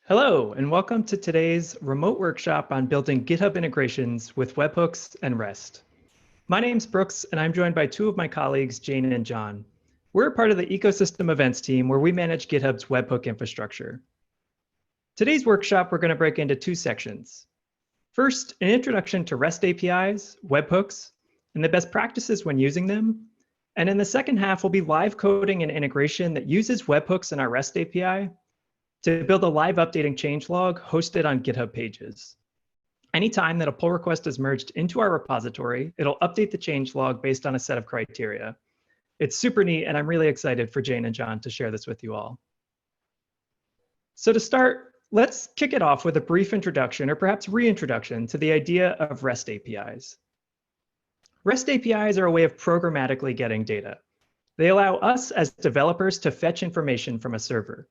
Hello, and welcome to today's remote workshop on building GitHub integrations with webhooks and REST. My name's Brooks, and I'm joined by two of my colleagues, Jane and John. We're part of the ecosystem events team where we manage GitHub's webhook infrastructure. Today's workshop, we're going to break into two sections. First, an introduction to REST APIs, webhooks, and the best practices when using them. And in the second half, we'll be live coding an integration that uses webhooks in our REST API to build a live updating changelog hosted on GitHub Pages. Anytime that a pull request is merged into our repository, it'll update the changelog based on a set of criteria. It's super neat, and I'm really excited for Jane and John to share this with you all. So to start, let's kick it off with a brief introduction, or perhaps reintroduction, to the idea of REST APIs. REST APIs are a way of programmatically getting data. They allow us as developers to fetch information from a server.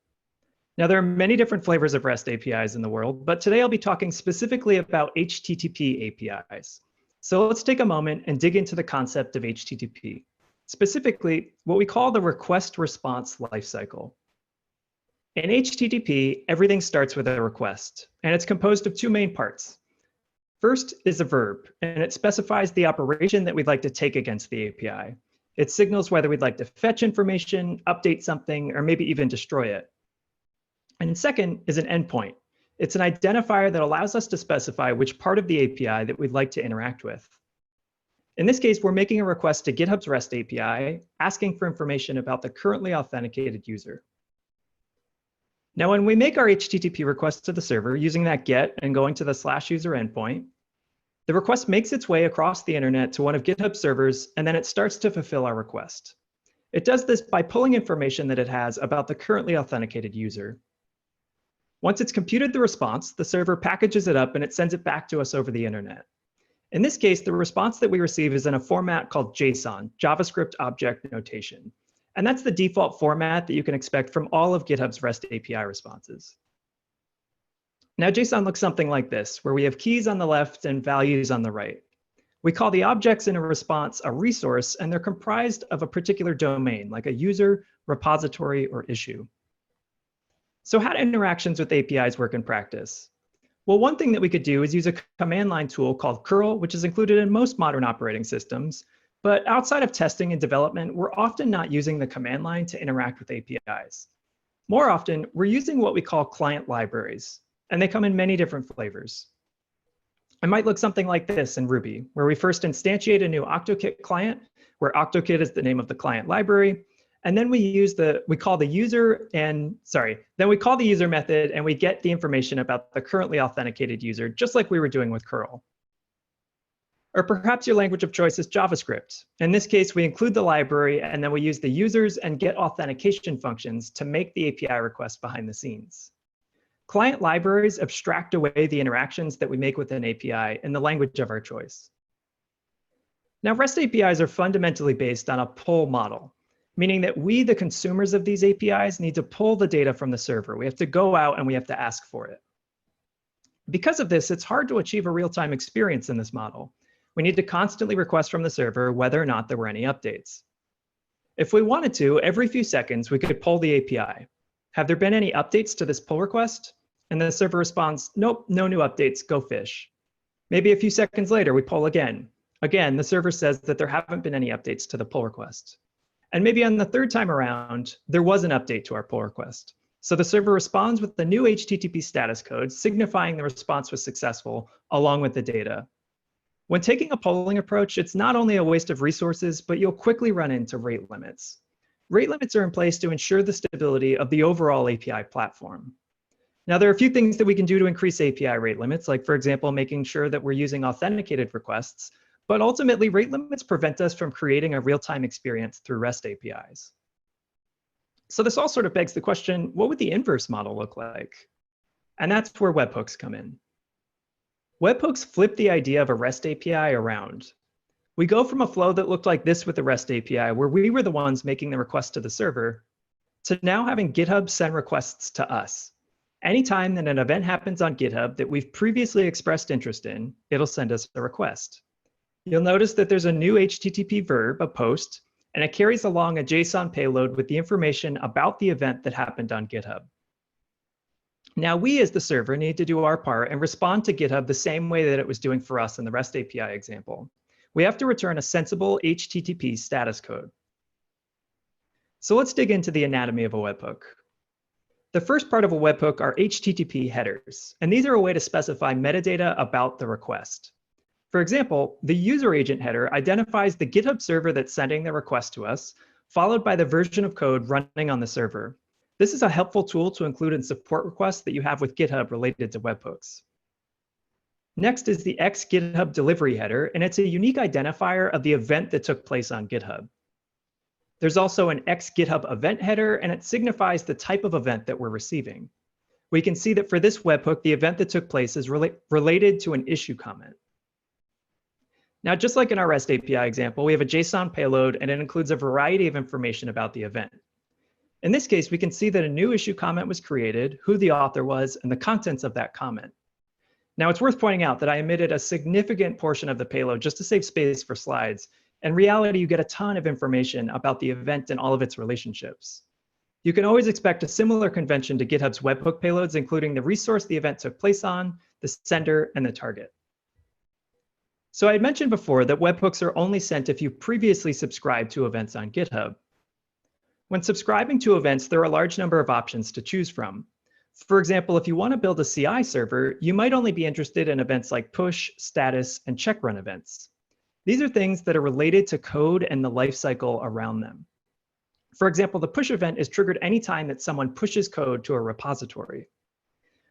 Now, there are many different flavors of REST APIs in the world, but today I'll be talking specifically about HTTP APIs. So let's take a moment and dig into the concept of HTTP, specifically what we call the request response lifecycle. In HTTP, everything starts with a request, and it's composed of two main parts. First is a verb, and it specifies the operation that we'd like to take against the API. It signals whether we'd like to fetch information, update something, or maybe even destroy it. And second is an endpoint. It's an identifier that allows us to specify which part of the API that we'd like to interact with. In this case, we're making a request to GitHub's REST API, asking for information about the currently authenticated user. Now, when we make our HTTP request to the server using that GET and going to the /user endpoint, the request makes its way across the internet to one of GitHub's servers, and then it starts to fulfill our request. It does this by pulling information that it has about the currently authenticated user. Once it's computed the response, the server packages it up and it sends it back to us over the internet. In this case, the response that we receive is in a format called JSON, JavaScript Object Notation. And that's the default format that you can expect from all of GitHub's REST API responses. Now, JSON looks something like this, where we have keys on the left and values on the right. We call the objects in a response a resource, and they're comprised of a particular domain, like a user, repository, or issue. So how do interactions with APIs work in practice? Well, one thing that we could do is use a command line tool called curl, which is included in most modern operating systems. But outside of testing and development, we're often not using the command line to interact with APIs. More often, we're using what we call client libraries, and they come in many different flavors. It might look something like this in Ruby, where we first instantiate a new Octokit client, where Octokit is the name of the client library. And then we call the user method, and we get the information about the currently authenticated user, just like we were doing with curl. Or perhaps your language of choice is JavaScript. In this case, we include the library, and then we use the users and get authentication functions to make the API request behind the scenes. Client libraries abstract away the interactions that we make with an API in the language of our choice. Now, REST APIs are fundamentally based on a pull model, meaning that we, the consumers of these APIs, need to pull the data from the server. We have to go out and we have to ask for it. Because of this, it's hard to achieve a real-time experience in this model. We need to constantly request from the server whether or not there were any updates. If we wanted to, every few seconds, we could pull the API. Have there been any updates to this pull request? And the server responds, nope, no new updates, go fish. Maybe a few seconds later, we pull again. Again, the server says that there haven't been any updates to the pull request. And maybe on the third time around, there was an update to our pull request. So the server responds with the new HTTP status code, signifying the response was successful, along with the data. When taking a polling approach, it's not only a waste of resources, but you'll quickly run into rate limits. Rate limits are in place to ensure the stability of the overall API platform. Now, there are a few things that we can do to increase API rate limits, like, for example, making sure that we're using authenticated requests. But ultimately, rate limits prevent us from creating a real-time experience through REST APIs. So this all sort of begs the question, what would the inverse model look like? And that's where webhooks come in. Webhooks flip the idea of a REST API around. We go from a flow that looked like this with the REST API, where we were the ones making the request to the server, to now having GitHub send requests to us. Anytime that an event happens on GitHub that we've previously expressed interest in, it'll send us a request. You'll notice that there's a new HTTP verb, a post, and it carries along a JSON payload with the information about the event that happened on GitHub. Now we as the server need to do our part and respond to GitHub the same way that it was doing for us in the REST API example. We have to return a sensible HTTP status code. So let's dig into the anatomy of a webhook. The first part of a webhook are HTTP headers, and these are a way to specify metadata about the request. For example, the user agent header identifies the GitHub server that's sending the request to us, followed by the version of code running on the server. This is a helpful tool to include in support requests that you have with GitHub related to webhooks. Next is the X-GitHub delivery header, and it's a unique identifier of the event that took place on GitHub. There's also an X-GitHub event header, and it signifies the type of event that we're receiving. We can see that for this webhook, the event that took place is related to an issue comment. Now, just like in our REST API example, we have a JSON payload, and it includes a variety of information about the event. In this case, we can see that a new issue comment was created, who the author was, and the contents of that comment. Now, it's worth pointing out that I omitted a significant portion of the payload just to save space for slides. In reality, you get a ton of information about the event and all of its relationships. You can always expect a similar convention to GitHub's webhook payloads, including the resource the event took place on, the sender, and the target. So I had mentioned before that webhooks are only sent if you previously subscribed to events on GitHub. When subscribing to events, there are a large number of options to choose from. For example, if you want to build a CI server, you might only be interested in events like push, status, and check run events. These are things that are related to code and the lifecycle around them. For example, the push event is triggered anytime that someone pushes code to a repository.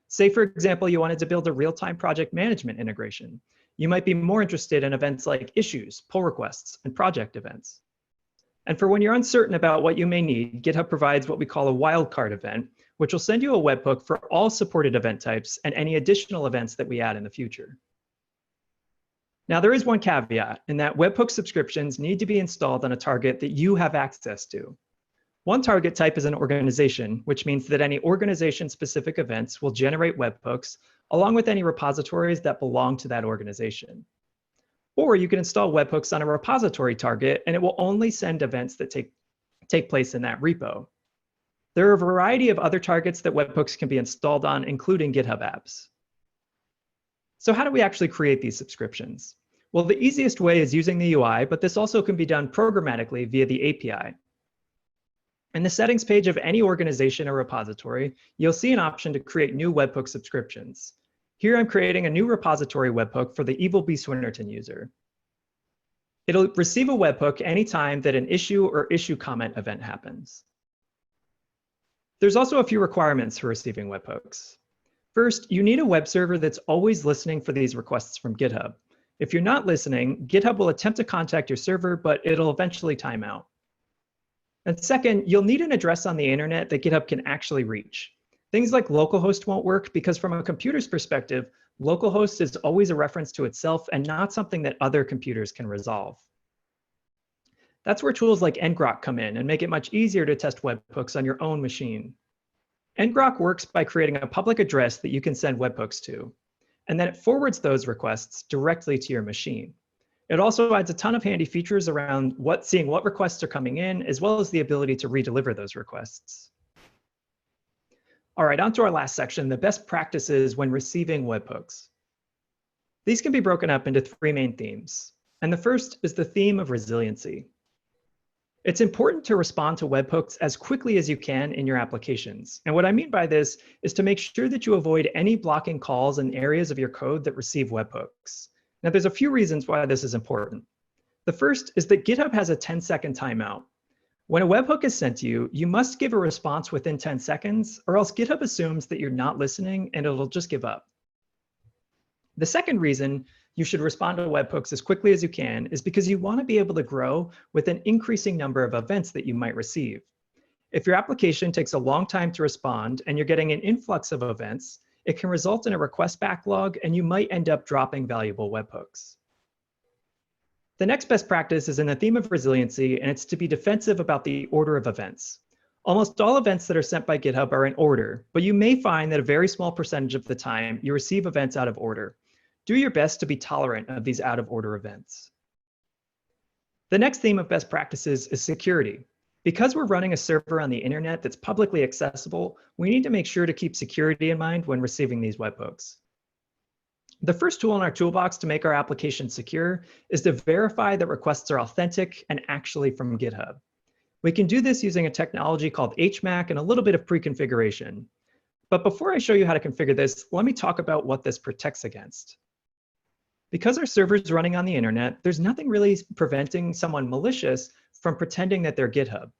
Say, for example, you wanted to build a real-time project management integration. You might be more interested in events like issues, pull requests, and project events. And for when you're uncertain about what you may need, GitHub provides what we call a wildcard event, which will send you a webhook for all supported event types and any additional events that we add in the future. Now, there is one caveat in that webhook subscriptions need to be installed on a target that you have access to. One target type is an organization, which means that any organization-specific events will generate webhooks along with any repositories that belong to that organization. Or you can install webhooks on a repository target, and it will only send events that take place in that repo. There are a variety of other targets that webhooks can be installed on, including GitHub apps. So how do we actually create these subscriptions? Well, the easiest way is using the UI, but this also can be done programmatically via the API. In the settings page of any organization or repository, you'll see an option to create new webhook subscriptions. Here I'm creating a new repository webhook for the Evil Bee Swinnerton user. It'll receive a webhook anytime that an issue or issue comment event happens. There's also a few requirements for receiving webhooks. First, you need a web server that's always listening for these requests from GitHub. If you're not listening, GitHub will attempt to contact your server, but it'll eventually time out. And second, you'll need an address on the internet that GitHub can actually reach. Things like localhost won't work because from a computer's perspective, localhost is always a reference to itself and not something that other computers can resolve. That's where tools like ngrok come in and make it much easier to test webhooks on your own machine. ngrok works by creating a public address that you can send webhooks to, and then it forwards those requests directly to your machine. It also adds a ton of handy features around seeing what requests are coming in, as well as the ability to redeliver those requests. All right, on to our last section, the best practices when receiving webhooks. These can be broken up into three main themes, and the first is the theme of resiliency. It's important to respond to webhooks as quickly as you can in your applications. And what I mean by this is to make sure that you avoid any blocking calls in areas of your code that receive webhooks. Now, there's a few reasons why this is important. The first is that GitHub has a 10-second timeout. When a webhook is sent to you, you must give a response within 10 seconds, or else GitHub assumes that you're not listening and it'll just give up. The second reason you should respond to webhooks as quickly as you can is because you want to be able to grow with an increasing number of events that you might receive. If your application takes a long time to respond and you're getting an influx of events, it can result in a request backlog and you might end up dropping valuable webhooks. The next best practice is in the theme of resiliency, and it's to be defensive about the order of events. Almost all events that are sent by GitHub are in order, but you may find that a very small percentage of the time you receive events out of order. Do your best to be tolerant of these out of order events. The next theme of best practices is security. Because we're running a server on the internet that's publicly accessible, we need to make sure to keep security in mind when receiving these webhooks. The first tool in our toolbox to make our application secure is to verify that requests are authentic and actually from GitHub. We can do this using a technology called HMAC and a little bit of pre-configuration. But before I show you how to configure this, let me talk about what this protects against. Because our server is running on the internet, there's nothing really preventing someone malicious from pretending that they're GitHub.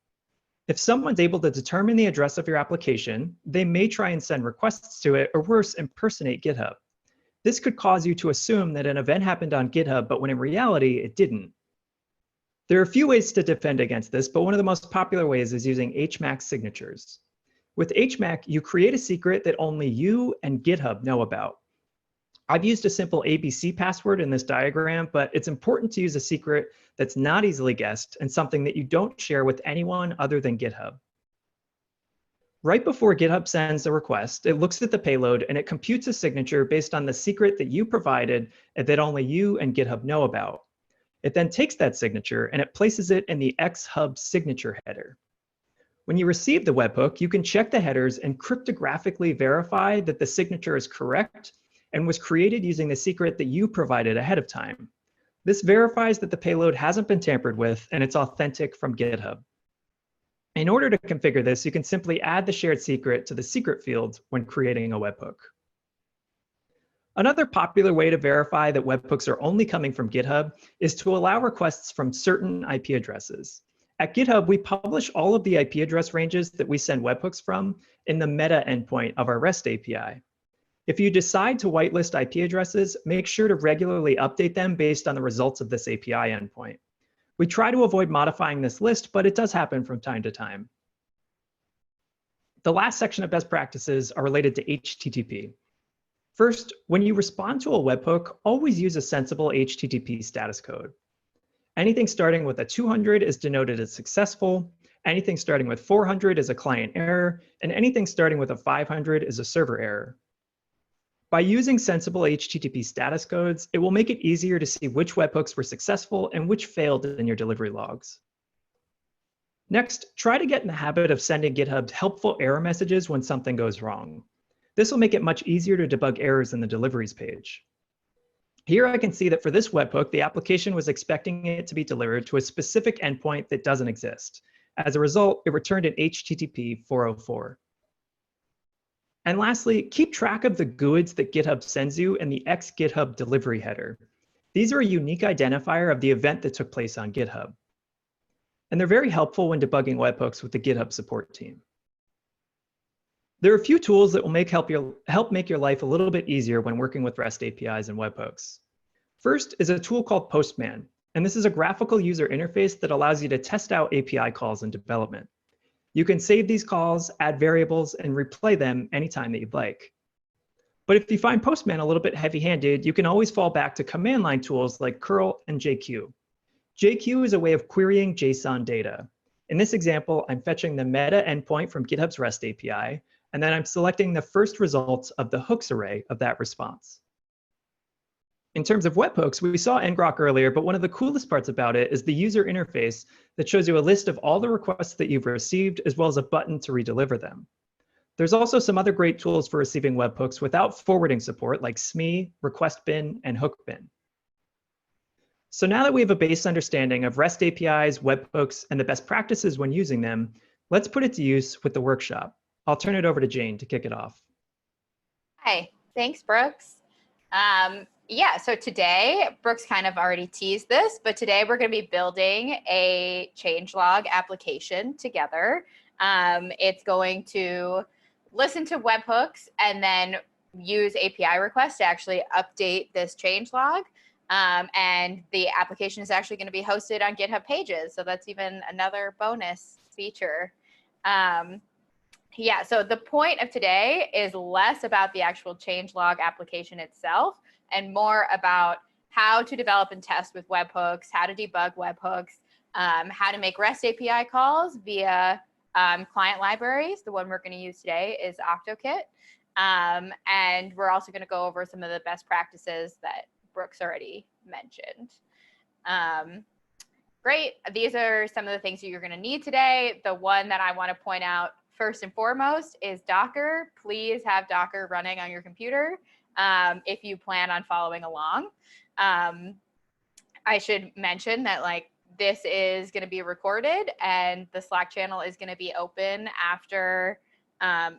If someone's able to determine the address of your application, they may try and send requests to it, or worse, impersonate GitHub. This could cause you to assume that an event happened on GitHub, but when in reality, it didn't. There are a few ways to defend against this, but one of the most popular ways is using HMAC signatures. With HMAC, you create a secret that only you and GitHub know about. I've used a simple ABC password in this diagram, but it's important to use a secret that's not easily guessed and something that you don't share with anyone other than GitHub. Right before GitHub sends a request, it looks at the payload and it computes a signature based on the secret that you provided and that only you and GitHub know about. It then takes that signature and it places it in the xhub signature header. When you receive the webhook, you can check the headers and cryptographically verify that the signature is correct and was created using the secret that you provided ahead of time. This verifies that the payload hasn't been tampered with and it's authentic from GitHub. In order to configure this, you can simply add the shared secret to the secret field when creating a webhook. Another popular way to verify that webhooks are only coming from GitHub is to allow requests from certain IP addresses. At GitHub, we publish all of the IP address ranges that we send webhooks from in the meta endpoint of our REST API. If you decide to whitelist IP addresses, make sure to regularly update them based on the results of this API endpoint. We try to avoid modifying this list, but it does happen from time to time. The last section of best practices are related to HTTP. First, when you respond to a webhook, always use a sensible HTTP status code. Anything starting with a 200 is denoted as successful, anything starting with 400 is a client error, and anything starting with a 500 is a server error. By using sensible HTTP status codes, it will make it easier to see which webhooks were successful and which failed in your delivery logs. Next, try to get in the habit of sending GitHub helpful error messages when something goes wrong. This will make it much easier to debug errors in the deliveries page. Here I can see that for this webhook, the application was expecting it to be delivered to a specific endpoint that doesn't exist. As a result, it returned an HTTP 404. And lastly, keep track of the GUIDs that GitHub sends you in the xGitHub delivery header. These are a unique identifier of the event that took place on GitHub. And they're very helpful when debugging webhooks with the GitHub support team. There are a few tools that will help make your life a little bit easier when working with REST APIs and webhooks. First is a tool called Postman, and this is a graphical user interface that allows you to test out API calls in development. You can save these calls, add variables, and replay them anytime that you'd like. But if you find Postman a little bit heavy-handed, you can always fall back to command line tools like curl and JQ. JQ is a way of querying JSON data. In this example, I'm fetching the meta endpoint from GitHub's REST API, and then I'm selecting the first results of the hooks array of that response. In terms of webhooks, we saw ngrok earlier, but one of the coolest parts about it is the user interface that shows you a list of all the requests that you've received, as well as a button to redeliver them. There's also some other great tools for receiving webhooks without forwarding support, like SME, RequestBin, and HookBin. So now that we have a base understanding of REST APIs, webhooks, and the best practices when using them, let's put it to use with the workshop. I'll turn it over to Jane to kick it off. Hi, thanks, Brooks. Yeah, so today, Brooks kind of already teased this, but today we're going to be building a changelog application together. It's going to listen to webhooks and then use API requests to actually update this changelog. And the application is actually going to be hosted on GitHub Pages, so that's even another bonus feature. Yeah, so the point of today is less about the actual changelog application itself and more about how to develop and test with webhooks, how to debug webhooks, how to make REST API calls via client libraries. The one we're going to use today is Octokit. And we're also going to go over some of the best practices that Brooks already mentioned. Great. These are some of the things that you're going to need today. The one that I want to point out first and foremost is Docker. Please have Docker running on your computer if you plan on following along. I should mention that like this is going to be recorded and the Slack channel is going to be open after,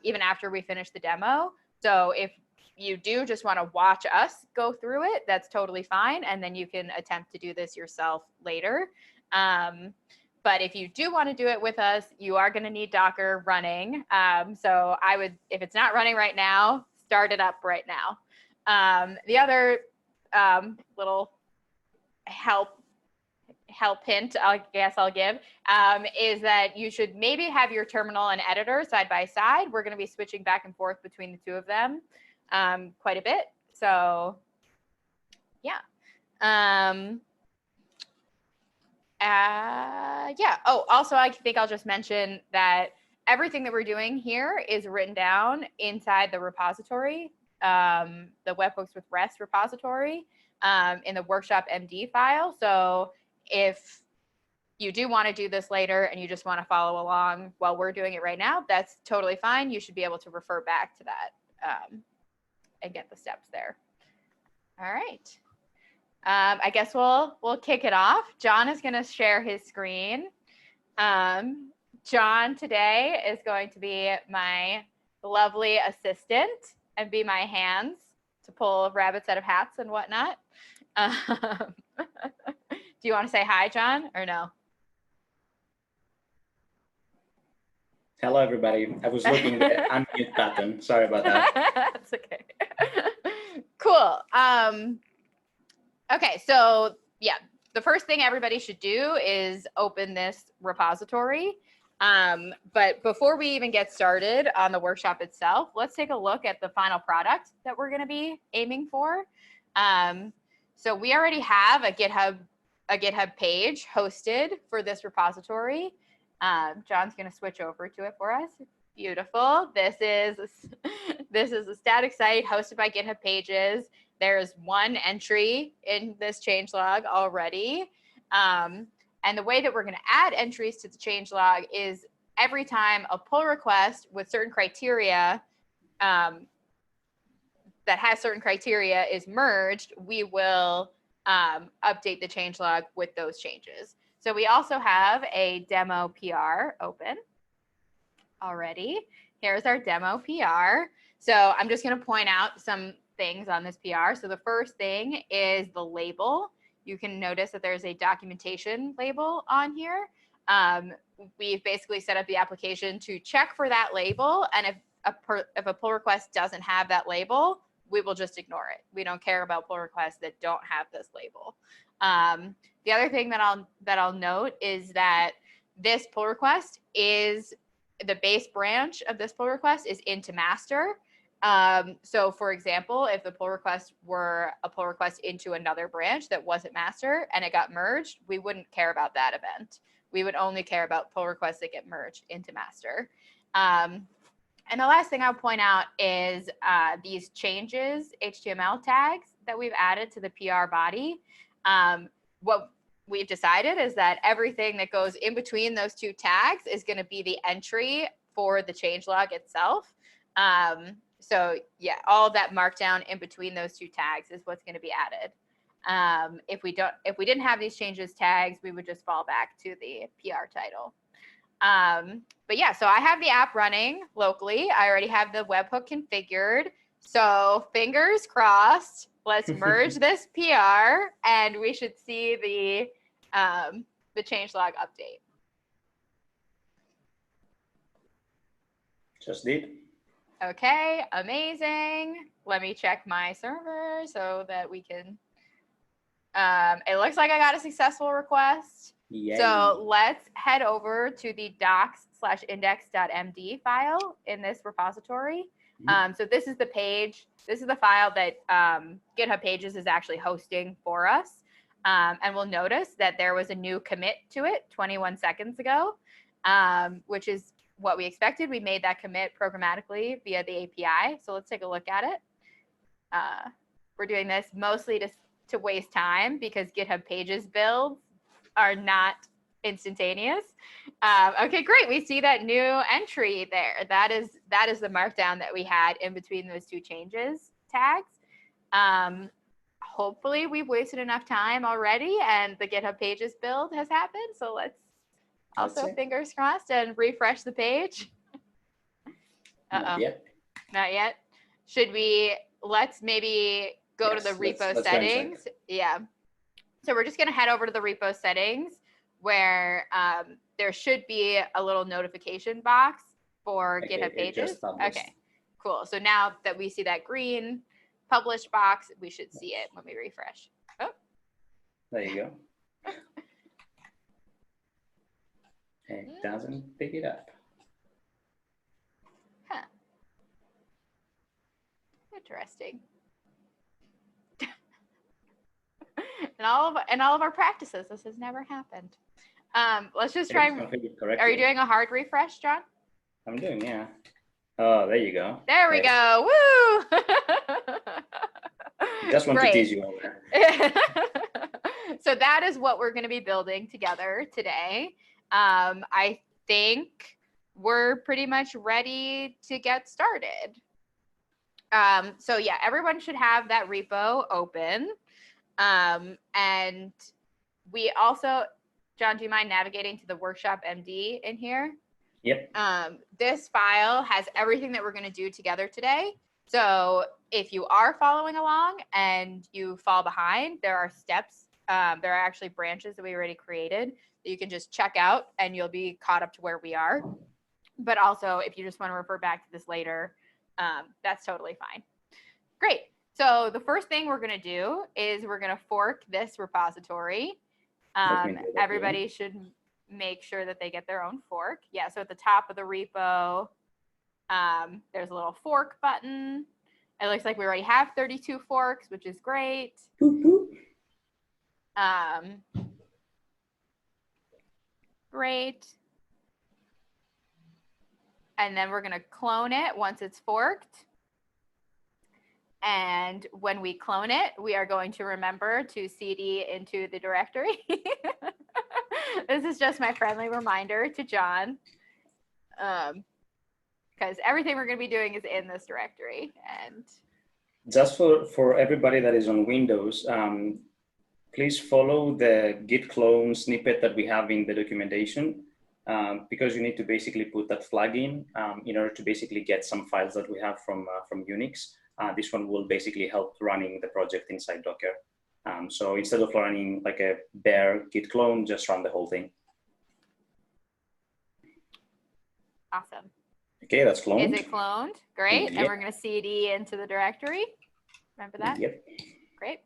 even after we finish the demo. So if you do just want to watch us go through it, that's totally fine. And then you can attempt to do this yourself later. But if you do want to do it with us, you are going to need Docker running. So I would, if it's not running right now, start it up right now. The other little help hint I guess I'll give is that you should maybe have your terminal and editor side by side. We're going to be switching back and forth between the two of them quite a bit. So yeah. Yeah. Oh, also, I think I'll just mention that everything that we're doing here is written down inside the repository, the Webhooks with REST repository in the workshop MD file. So if you do want to do this later and you just want to follow along while we're doing it right now, that's totally fine. You should be able to refer back to that and get the steps there. All right. I guess we'll kick it off. John is going to share his screen. John today is going to be my lovely assistant and be my hands to pull rabbits out of hats and whatnot. Do you want to say hi, John, or no? Hello, everybody. I was looking at the unmute button. Sorry about that. That's okay. Cool. Okay, so yeah, the first thing everybody should do is open this repository. But before we even get started on the workshop itself, let's take a look at the final product that we're going to be aiming for. So we already have a GitHub page hosted for this repository. John's going to switch over to it for us. Beautiful. This is a static site hosted by GitHub Pages. There's one entry in this changelog already. And the way that we're going to add entries to the changelog is every time a pull request with certain criteria that has certain criteria is merged, we will update the changelog with those changes. So we also have a demo PR open already. Here's our demo PR. So I'm just going to point out some things on this PR. So the first thing is the label. You can notice that there's a documentation label on here. We've basically set up the application to check for that label. And if a pull request doesn't have that label, we will just ignore it. We don't care about pull requests that don't have this label. The other thing that I'll note is that this pull request is the base branch of this pull request is into master. So for example, if the pull request were a pull request into another branch that wasn't master and it got merged, we wouldn't care about that event. We would only care about pull requests that get merged into master. And the last thing I'll point out is these changes, HTML tags that we've added to the PR body. What we've decided is that everything that goes in between those two tags is going to be the entry for the changelog itself. So yeah, all of that markdown in between those two tags is what's going to be added. If we didn't have these changes tags, we would just fall back to the PR title. But yeah, so I have the app running locally. I already have the webhook configured. So fingers crossed, let's merge this PR and we should see the changelog update. Just did. Okay, amazing. Let me check my server so that we can, it looks like I got a successful request. Yay. So let's head over to the docs/index.md file in this repository. So this is the page, this is the file that GitHub Pages is actually hosting for us. And we'll notice that there was a new commit to it 21 seconds ago, which is what we expected. We made that commit programmatically via the API. So let's take a look at it. We're doing this mostly to waste time because GitHub Pages builds are not instantaneous. Okay, great. We see that new entry there. That is the markdown that we had in between those two changes tags. Hopefully we've wasted enough time already and the GitHub Pages build has happened. So let's also fingers crossed and refresh the page. Not yet. Not yet. Should we, let's maybe go to the repo settings. Yeah. So we're just going to head over to the repo settings where there should be a little notification box for GitHub Pages. Okay, cool. So now that we see that green published box, we should see it when we refresh. Oh. There you go. It doesn't pick it up. Huh. Interesting. In all of our practices, this has never happened. Let's just try. Are you doing a hard refresh, John? I'm doing, yeah. Oh, there you go. There we go. Woo! Just want to tease you over. So that is what we're going to be building together today. I think we're pretty much ready to get started. So yeah, everyone should have that repo open. And we also, John, do you mind navigating to the workshop MD in here? Yep. This file has everything that we're going to do together today. So if you are following along and you fall behind, there are steps. There are actually branches that we already created that you can just check out and you'll be caught up to where we are. But also, if you just want to refer back to this later, that's totally fine. Great. So the first thing we're going to do is we're going to fork this repository. Everybody should make sure that they get their own fork. Yeah, so at the top of the repo, there's a little fork button. It looks like we already have 32 forks, which is great. Great. And then we're going to clone it once it's forked. And when we clone it, we are going to remember to cd into the directory. This is just my friendly reminder to John, because everything we're going to be doing is in this directory. And just for everybody that is on Windows, please follow the git clone snippet that we have in the documentation, because you need to basically put that flag in order to basically get some files that we have from Unix. This one will basically help running the project inside Docker. So instead of running like a bare git clone, just run the whole thing. awesome. Okay, that's cloned. Is it cloned? Great. Yep. And we're going to cd into the directory. Remember that? Yep. Great.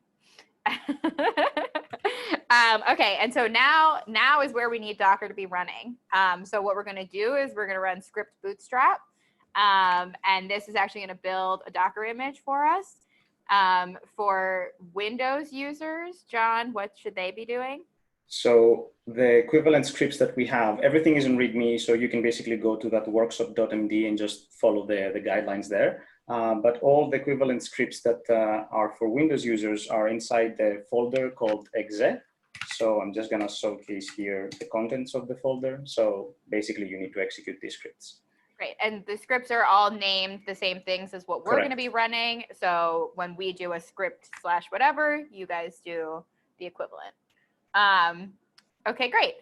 Okay, and so now is where we need Docker to be running. So what we're going to do is we're going to run script bootstrap. And this is actually going to build a Docker image for us. For Windows users, John, what should they be doing? So the equivalent scripts that we have, everything is in README, so you can basically go to that workshop.md and just follow the guidelines there. But all the equivalent scripts that are for Windows users are inside the folder called exe. So I'm just going to showcase here the contents of the folder. So basically, you need to execute these scripts. Great. And the scripts are all named the same things as what we're going to be running. So when we do a script / whatever, you guys do the equivalent. Okay, great.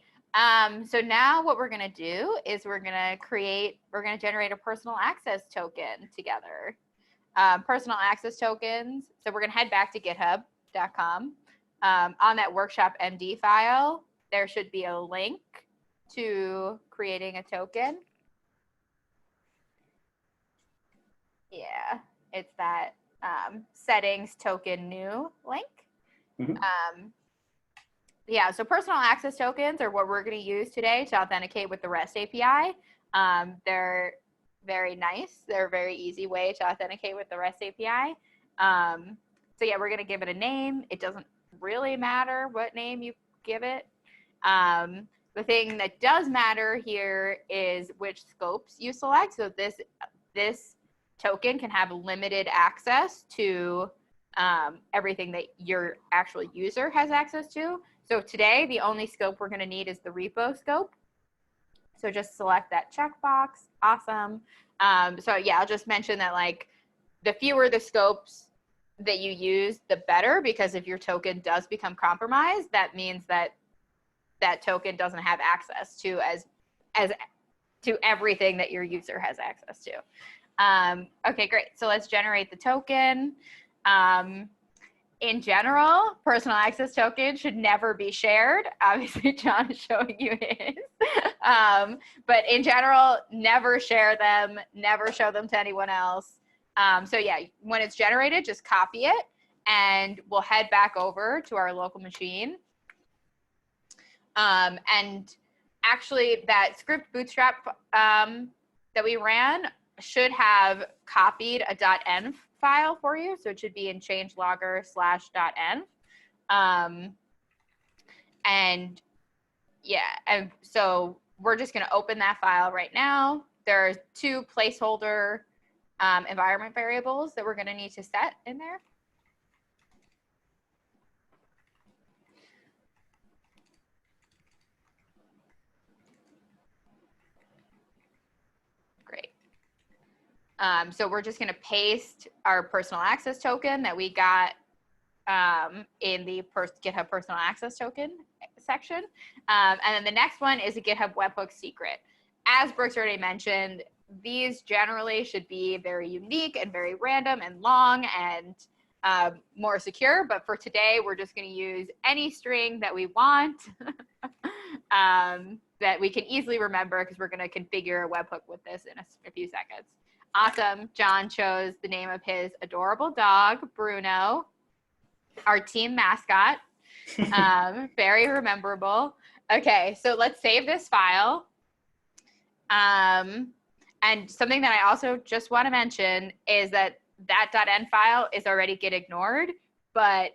So now what we're going to do is we're going to generate a personal access token together. Personal access tokens. So we're going to head back to github.com. On that workshop MD file, there should be a link to creating a token. Yeah, it's that settings token new link. Mm-hmm. Yeah, so personal access tokens are what we're going to use today to authenticate with the REST API. They're very nice. They're a very easy way to authenticate with the REST API. So yeah, we're going to give it a name. It doesn't really matter what name you give it. The thing that does matter here is which scopes you select. So this token can have limited access to everything that your actual user has access to. So today, the only scope we're going to need is the repo scope. So just select that checkbox. Awesome. So yeah, I'll just mention that like the fewer the scopes that you use, the better, because if your token does become compromised, that means that that token doesn't have access to to everything that your user has access to. Okay, great. So let's generate the token. In general, personal access tokens should never be shared. Obviously, John is showing you his. But in general, never share them, never show them to anyone else. So yeah, when it's generated, just copy it, and we'll head back over to our local machine. And actually, that script bootstrap that we ran should have copied a .env file for you. So it should be in changelogger/.env. And yeah, and so we're just going to open that file right now. There are 2 placeholder environment variables that we're going to need to set in there. Great. So we're just going to paste our personal access token that we got in the GitHub personal access token section. And then the next one is a GitHub webhook secret. As Brooks already mentioned, these generally should be very unique and very random and long and more secure. But for today, we're just going to use any string that we want that we can easily remember, because we're going to configure a webhook with this in a few seconds. Awesome. John chose the name of his adorable dog, Bruno, our team mascot. Very rememberable. Okay, so let's save this file. And something that I also just want to mention is that that .env file is already get ignored, but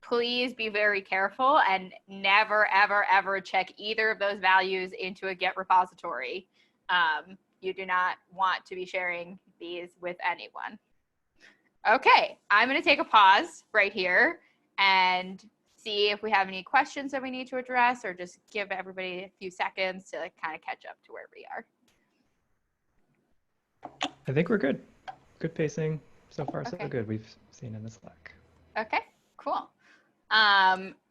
please be very careful and never, ever, ever check either of those values into a Git repository. You do not want to be sharing these with anyone. Okay, I'm going to take a pause right here and see if we have any questions that we need to address, or just give everybody a few seconds to kind of catch up to where we are. I think we're good. Good pacing. So far, Okay. so good. We've seen in the Slack. Okay, cool.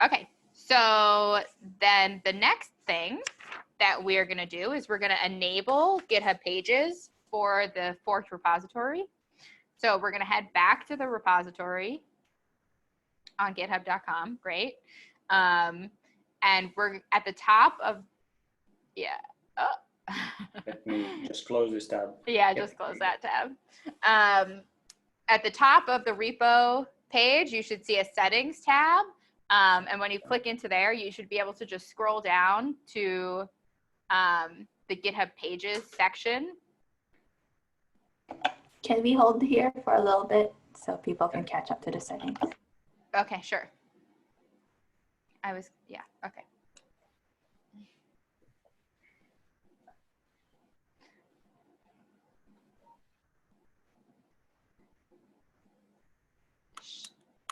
Okay, so then the next thing that we're going to do is we're going to enable GitHub Pages for the forked repository. So we're going to head back to the repository on github.com. Great. And we're at the top of, yeah. Oh. Let me just close this tab. Yeah, just close that tab. At the top of the repo page, you should see a settings tab. And when you click into there, you should be able to just scroll down to the GitHub Pages section. Can we hold here for a little bit so people can catch up to the settings? Okay, sure. Yeah, okay.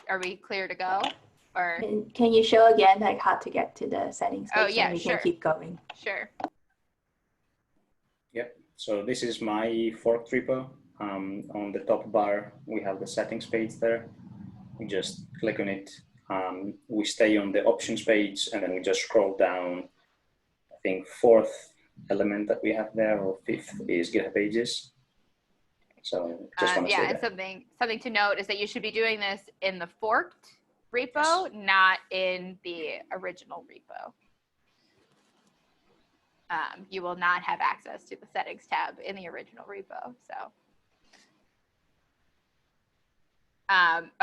Are we clear to go? Or Can you show again like how to get to the settings page? Oh, yeah, so we sure. can keep going. Sure. Yep. So this is my forked repo. On the top bar, we have the settings page there. We just click on it. We stay on the options page, and then we just scroll down. I think 4th element that we have there, or 5th, is GitHub Pages. So just want to say and that. something to note is that you should be doing this in the forked repo, not in the original repo. You will not have access to the settings tab in the original repo. So,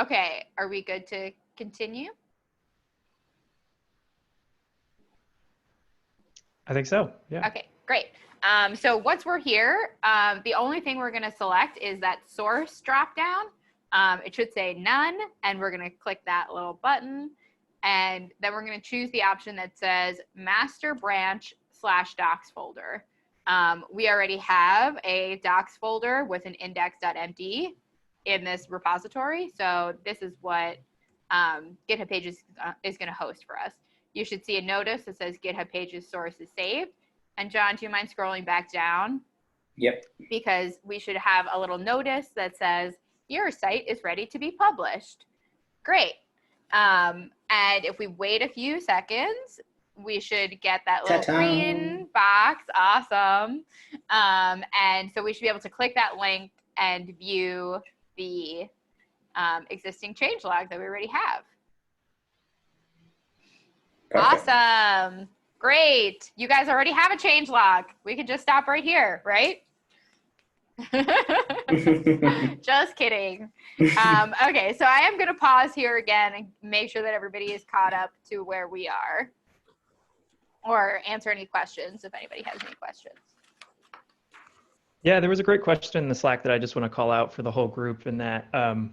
okay, are we good to continue? I think so, yeah. Okay, great. So once we're here, the only thing we're going to select is that source dropdown. It should say none, and we're going to click that little button. And then we're going to choose the option that says master branch / docs folder. We already have a docs folder with an index.md in this repository. So this is what GitHub Pages is going to host for us. you should see a notice that says GitHub Pages source is saved. And John, do you mind scrolling back down? Yep. Because we should have a little notice that says, your site is ready to be published. Great. And if we wait a few seconds, we should get that little green box. Awesome. And so we should be able to click that link and view the existing changelog that we already have. Perfect. Awesome. Great. You guys already have a changelog. We can just stop right here, right? Just kidding. Okay, so I am going to pause here again and make sure that everybody is caught up to where we are, or answer any questions if anybody has any questions. Yeah, there was a great question in the Slack that I just want to call out for the whole group, in that, oh,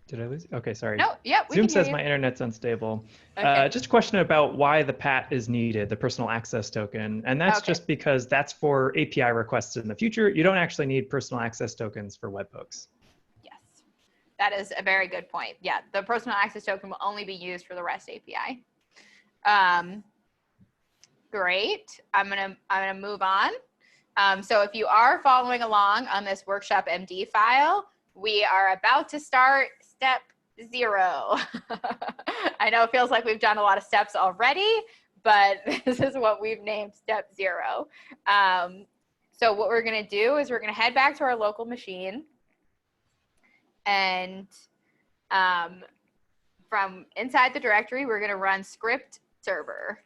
did I lose you? Okay, sorry. No, yep. Zoom says my internet's unstable. Okay. Just a question about why the PAT is needed, the personal access token. And that's just because that's for API requests in the future. You don't actually need personal access tokens for webhooks. Yes, that is a very good point. Yeah, the personal access token will only be used for the REST API. Great. I'm gonna move on. So if you are following along on this workshop MD file, we are about to start step 0. I know it feels like we've done a lot of steps already, but this is what we've named step 0. So what we're gonna do is we're gonna head back to our local machine, and from inside the directory, we're gonna run script server.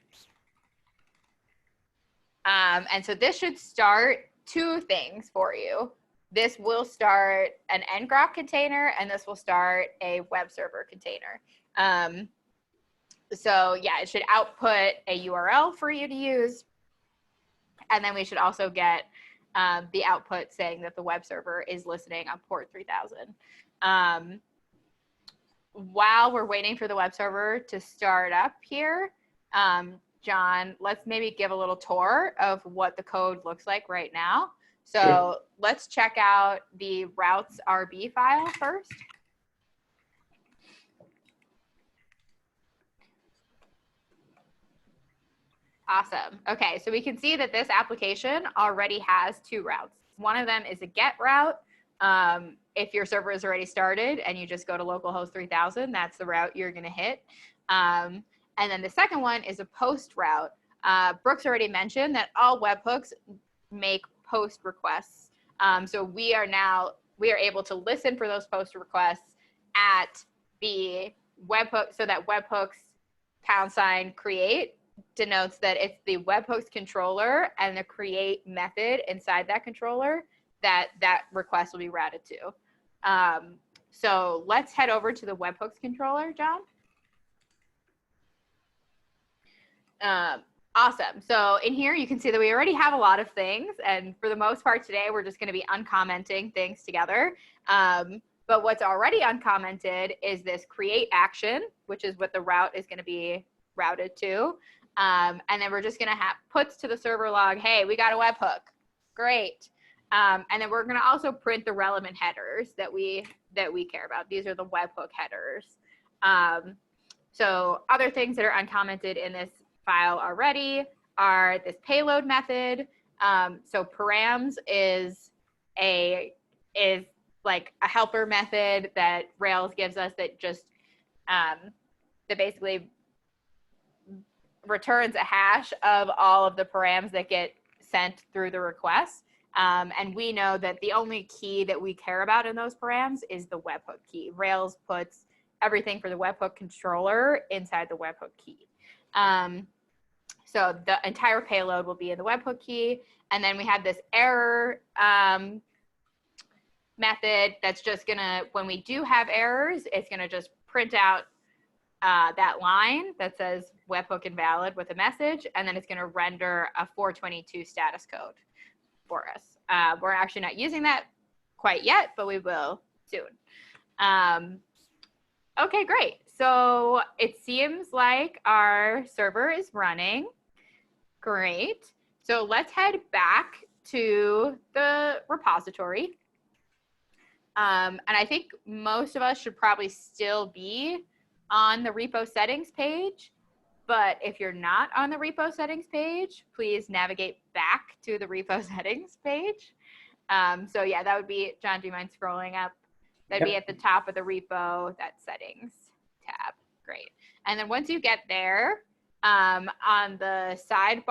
And so this should start 2 things for you. This will start an ngrok container, and this will start a web server container. So yeah, it should output a URL for you to use. And then we should also get the output saying that the web server is listening on port 3000. While we're waiting for the web server to start up here, John, let's maybe give a little tour of what the code looks like right now. So Sure. Let's check out the routes RB file first. Awesome. Okay, so we can see that this application already has 2 routes. One of them is a get route. If your server is already started and you just go to localhost 3000, that's the route you're going to hit. And then the second one is a post route. Brooks already mentioned that all webhooks make post requests. So we are able to listen for those post requests at the webhook, so that webhooks # create denotes that it's the webhooks controller and the create method inside that controller that request will be routed to. So let's head over to the webhooks controller, John. Awesome. So in here, you can see that we already have a lot of things. And for the most part today, we're just going to be uncommenting things together. But what's already uncommented is this create action, which is what the route is going to be routed to. And then we're just going to have puts to the server log, hey, we got a webhook. Great. And then we're going to also print the relevant headers that we care about. These are the webhook headers. So other things that are uncommented in this file already are this payload method. So params is like a helper method that Rails gives us that just that basically returns a hash of all of the params that get sent through the request. And we know that the only key that we care about in those params is the webhook key. Rails puts everything for the webhook controller inside the webhook key. So the entire payload will be in the webhook key. And then we have this error method that's just gonna, when we do have errors, it's gonna just print out that line that says webhook invalid with a message, and then it's gonna render a 422 status code for us. We're actually not using that quite yet, but we will soon. Okay, great. So it seems like our server is running. Great. So let's head back to the repository. And I think most of us should probably still be on the repo settings page. But if you're not on the repo settings page, please navigate back to the repo settings page. So yeah, that would be, John, do you mind scrolling up? That'd be at the top of the repo, that settings tab. Great. And then once you get there, on the side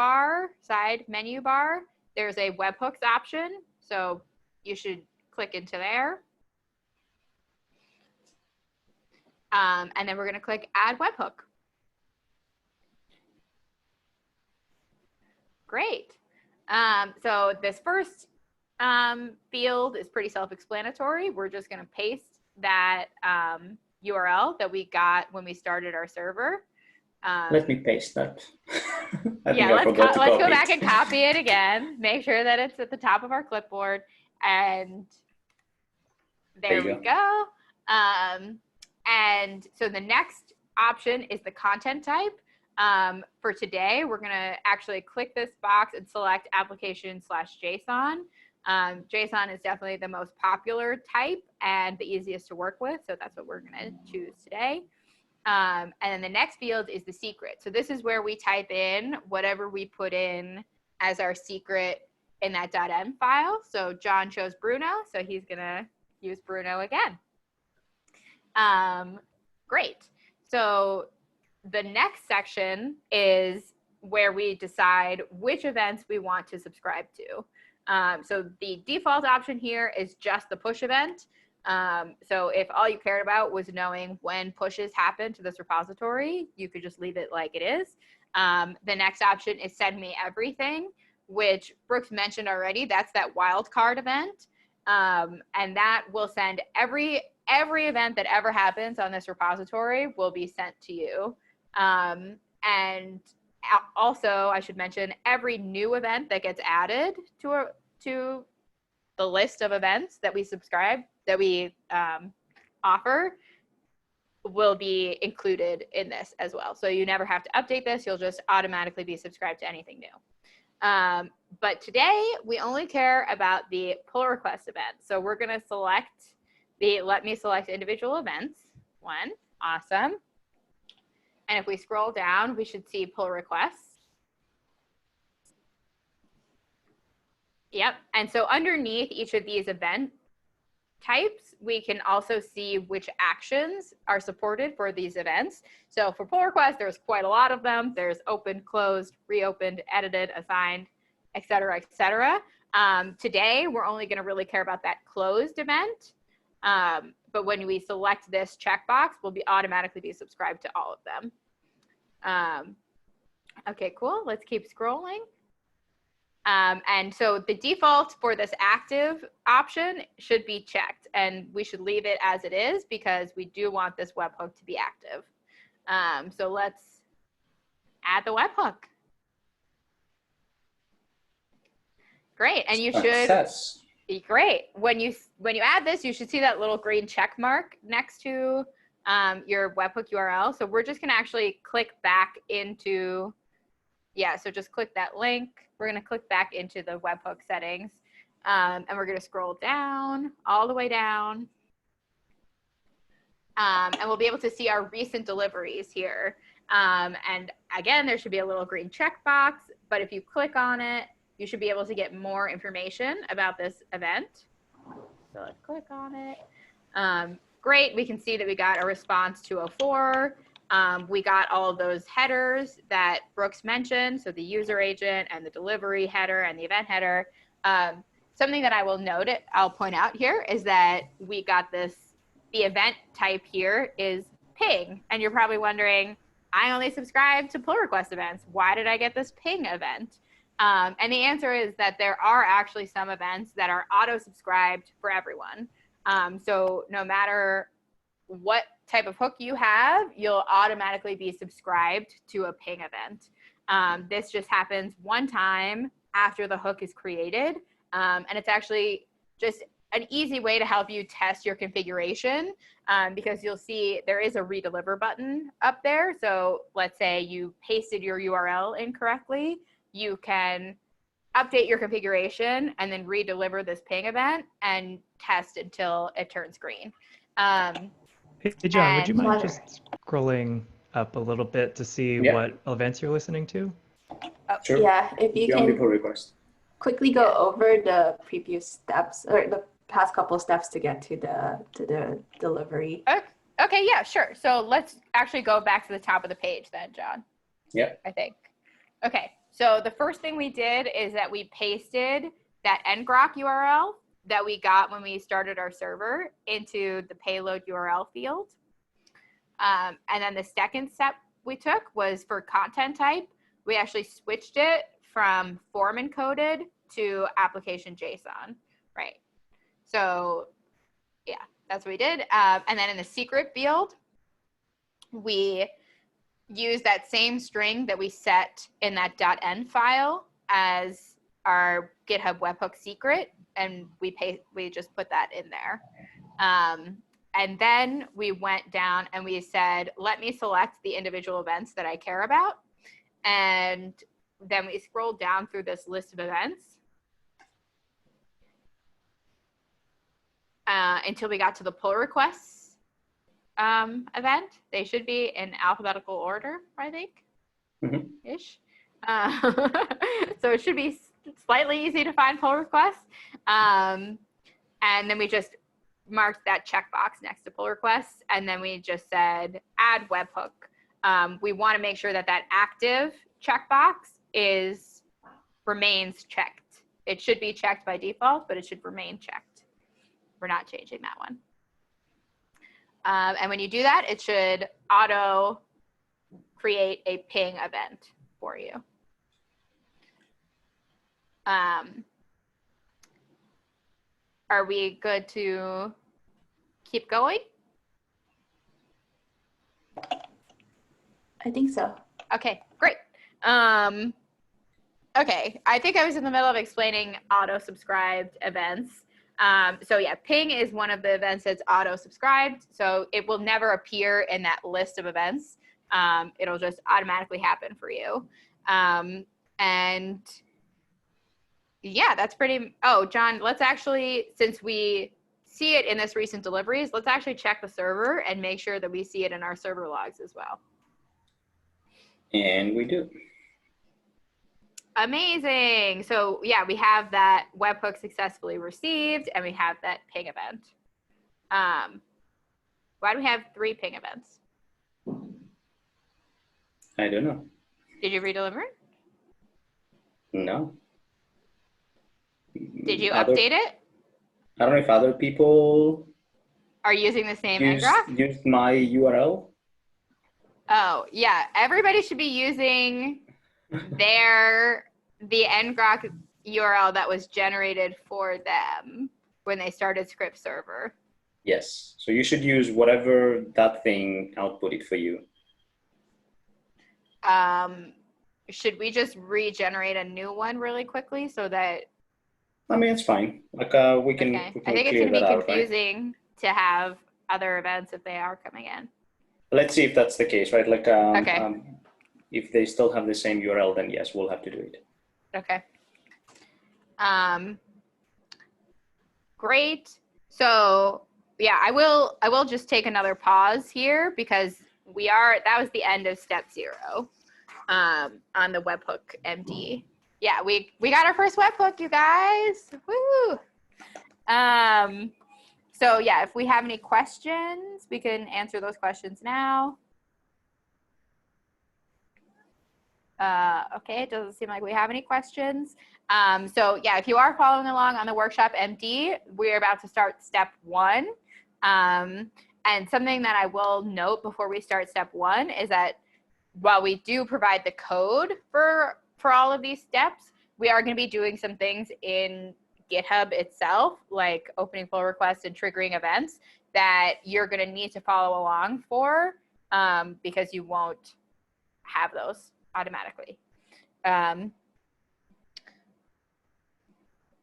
menu bar, there's a webhooks option. So you should click into there. And then we're going to click add webhook. Great. So this first field is pretty self-explanatory. We're just going to paste that URL that we got when we started our server. Let me paste that. Yeah, let's go back and copy it again. Make sure that it's at the top of our clipboard. And there we go. And so the next option is the content type. For today, we're going to actually click this box and select application/JSON. JSON is definitely the most popular type and the easiest to work with. So that's what we're going to choose today. And then the next field is the secret. So this is where we type in whatever we put in as our secret in that .m file. So John chose Bruno, so he's going to use Bruno again. Great. So the next section is where we decide which events we want to subscribe to. So the default option here is just the push event. So if all you cared about was knowing when pushes happen to this repository, you could just leave it like it is. The next option is send me everything, which Brooks mentioned already. That's that wildcard event. And that will send every event that ever happens on this repository will be sent to you. And also, I should mention, every new event that gets added to the list of events that we offer will be included in this as well. So you never have to update this. You'll just automatically be subscribed to anything new. But today, we only care about the pull request event. So we're going to select the let me select individual events one. Awesome. And if we scroll down, we should see pull requests. Yep. And so underneath each of these event types, we can also see which actions are supported for these events. So for pull requests, there's quite a lot of them. There's opened, closed, reopened, edited, assigned, et cetera, et cetera. Today, we're only going to really care about that closed event. But when we select this checkbox, we'll automatically be subscribed to all of them. Okay, cool. Let's keep scrolling. And so the default for this active option should be checked, and we should leave it as it is because we do want this webhook to be active. So let's add the webhook. Great, and you Success. Great. When you add this, you should see that little green check mark next to your webhook URL. So we're just going to actually click back into, so just click that link. We're going to click back into the webhook settings, and we're going to scroll down, all the way down. And we'll be able to see our recent deliveries here. And again, there should be a little green checkbox, but if you click on it, you should be able to get more information about this event. So let's click on it. Great, we can see that we got a response 204. We got all of those headers that Brooks mentioned, so the user agent and the delivery header and the event header. Something that I'll point out here is that we got the event type here is ping. And you're probably wondering, I only subscribe to pull request events. Why did I get this ping event? And the answer is that there are actually some events that are auto-subscribed for everyone. So no matter what type of hook you have, you'll automatically be subscribed to a ping event. This just happens one time after the hook is created. And it's actually just an easy way to help you test your configuration because you'll see there is a redeliver button up there. So let's say you pasted your URL incorrectly. You can update your configuration and then redeliver this ping event and test until it turns green. Hey, John, would you mind just scrolling up a little bit to see Yeah. what events you're listening to? Sure. Yeah, if you Beyond the pull can request. quickly go over the previous steps or the past couple steps to get to the delivery. Okay, yeah, sure. So let's actually go back to the top of the page then, John. Yeah. I think. Okay, so the first thing we did is that we pasted that ngrok URL that we got when we started our server into the payload URL field. And then the second step we took was for content type. We actually switched it from form encoded to application JSON, right? So yeah, that's what we did. And then in the secret field, we use that same string that we set in that .n file as our GitHub webhook secret, and we just put that in there. And then we went down and we said, let me select the individual events that I care about. And then we scrolled down through this list of events until we got to the pull requests event. They should be in alphabetical order, I think, ish. So it should be slightly easy to find pull requests. And then we just marked that checkbox next to pull requests. And then we just said, add webhook. We want to make sure that that active checkbox remains checked. It should be checked by default, but it should remain checked. We're not changing that one. And when you do that, it should auto create a ping event for you. Are we good to keep going? I think so. Okay, great. Okay, I think I was in the middle of explaining auto-subscribed events. So yeah, ping is one of the events that's auto-subscribed. So it will never appear in that list of events. It'll just automatically happen for you. And yeah, that's pretty, oh, John, let's actually, since we see it in this recent deliveries, let's actually check the server and make sure that we see it in our server logs as well. And we do. Amazing. So yeah, we have that webhook successfully received and we have that ping event. Why do we have 3 ping events? I don't know. Did you redeliver it? No. Did you update it? I don't know if other people are using the same ngrok? Used my URL. Oh, yeah. Everybody should be using the ngrok URL that was generated for them when they started script server. Yes. So you should use whatever that thing outputted for you. Should we just regenerate a new one really quickly so that? I mean, it's fine. Like we can. Okay. We can I think it's clear going to that be out, confusing to have other events if they are coming in. Let's see if that's the case, right? Like, okay. If they still have the same URL, then yes, we'll have to do it. Okay. Great. So yeah, I will just take another pause here because that was the end of step 0 on the webhook MD. Yeah, we got our first webhook, you guys. Woo! So yeah, if we have any questions, we can answer those questions now. Okay, it doesn't seem like we have any questions. So yeah, if you are following along on the workshop MD, we're about to start step 1. And something that I will note before we start step 1 is that while we do provide the code for all of these steps, we are going to be doing some things in GitHub itself, like opening pull requests and triggering events that you're going to need to follow along for because you won't have those automatically.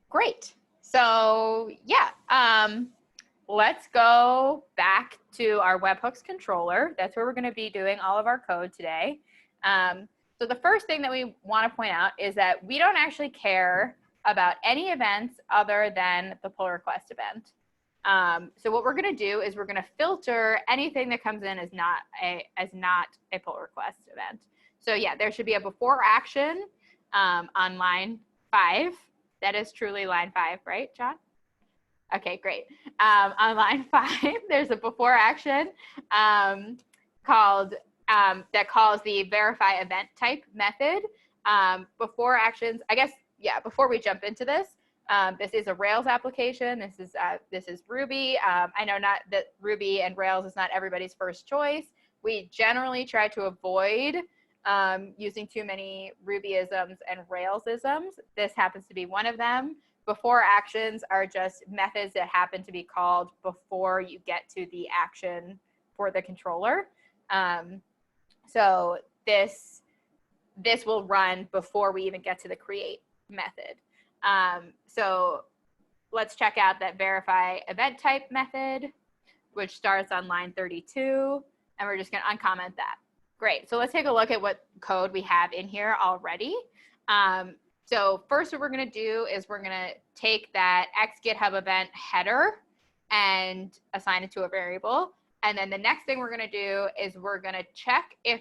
Great. So yeah, let's go back to our webhooks controller. That's where we're going to be doing all of our code today. So the first thing that we want to point out is that we don't actually care about any events other than the pull request event. So what we're going to do is we're going to filter anything that comes in as not a pull request event. So yeah, there should be a before action on line 5. That is truly line 5, right, John? Okay, great. On line 5, there's a before action called that calls the verify event type method. Before actions, I guess, yeah. Before we jump into this, this is a Rails application. This is Ruby. I know not that Ruby and Rails is not everybody's first choice. We generally try to avoid using too many Rubyisms and Railsisms. This happens to be one of them. Before actions are just methods that happen to be called before you get to the action for the controller. So this will run before we even get to the create method. So let's check out that verify event type method, which starts on line 32, and we're just going to uncomment that. Great. So let's take a look at what code we have in here already. So first what we're going to do is we're going to take that X GitHub event header and assign it to a variable. And then the next thing we're going to do is we're going to check if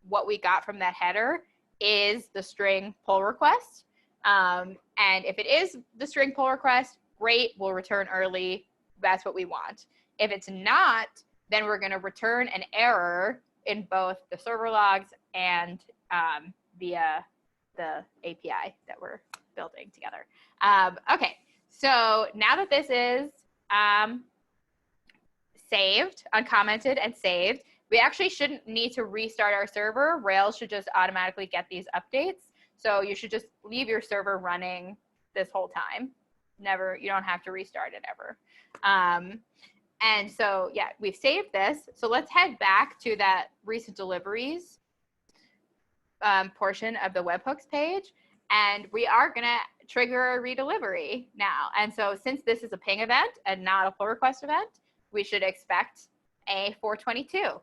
what we got from that header is the string pull request. And if it is the string pull request, great, we'll return early. That's what we want. If it's not, then we're going to return an error in both the server logs and via the API that we're building together. Okay, so now that this is saved, uncommented and saved, we actually shouldn't need to restart our server. Rails should just automatically get these updates. So you should just leave your server running this whole time. You don't have to restart it ever. And so, yeah, we've saved this. So let's head back to that recent deliveries portion of the webhooks page. And we are going to trigger a redelivery now. And so since this is a ping event and not a pull request event, we should expect a 422.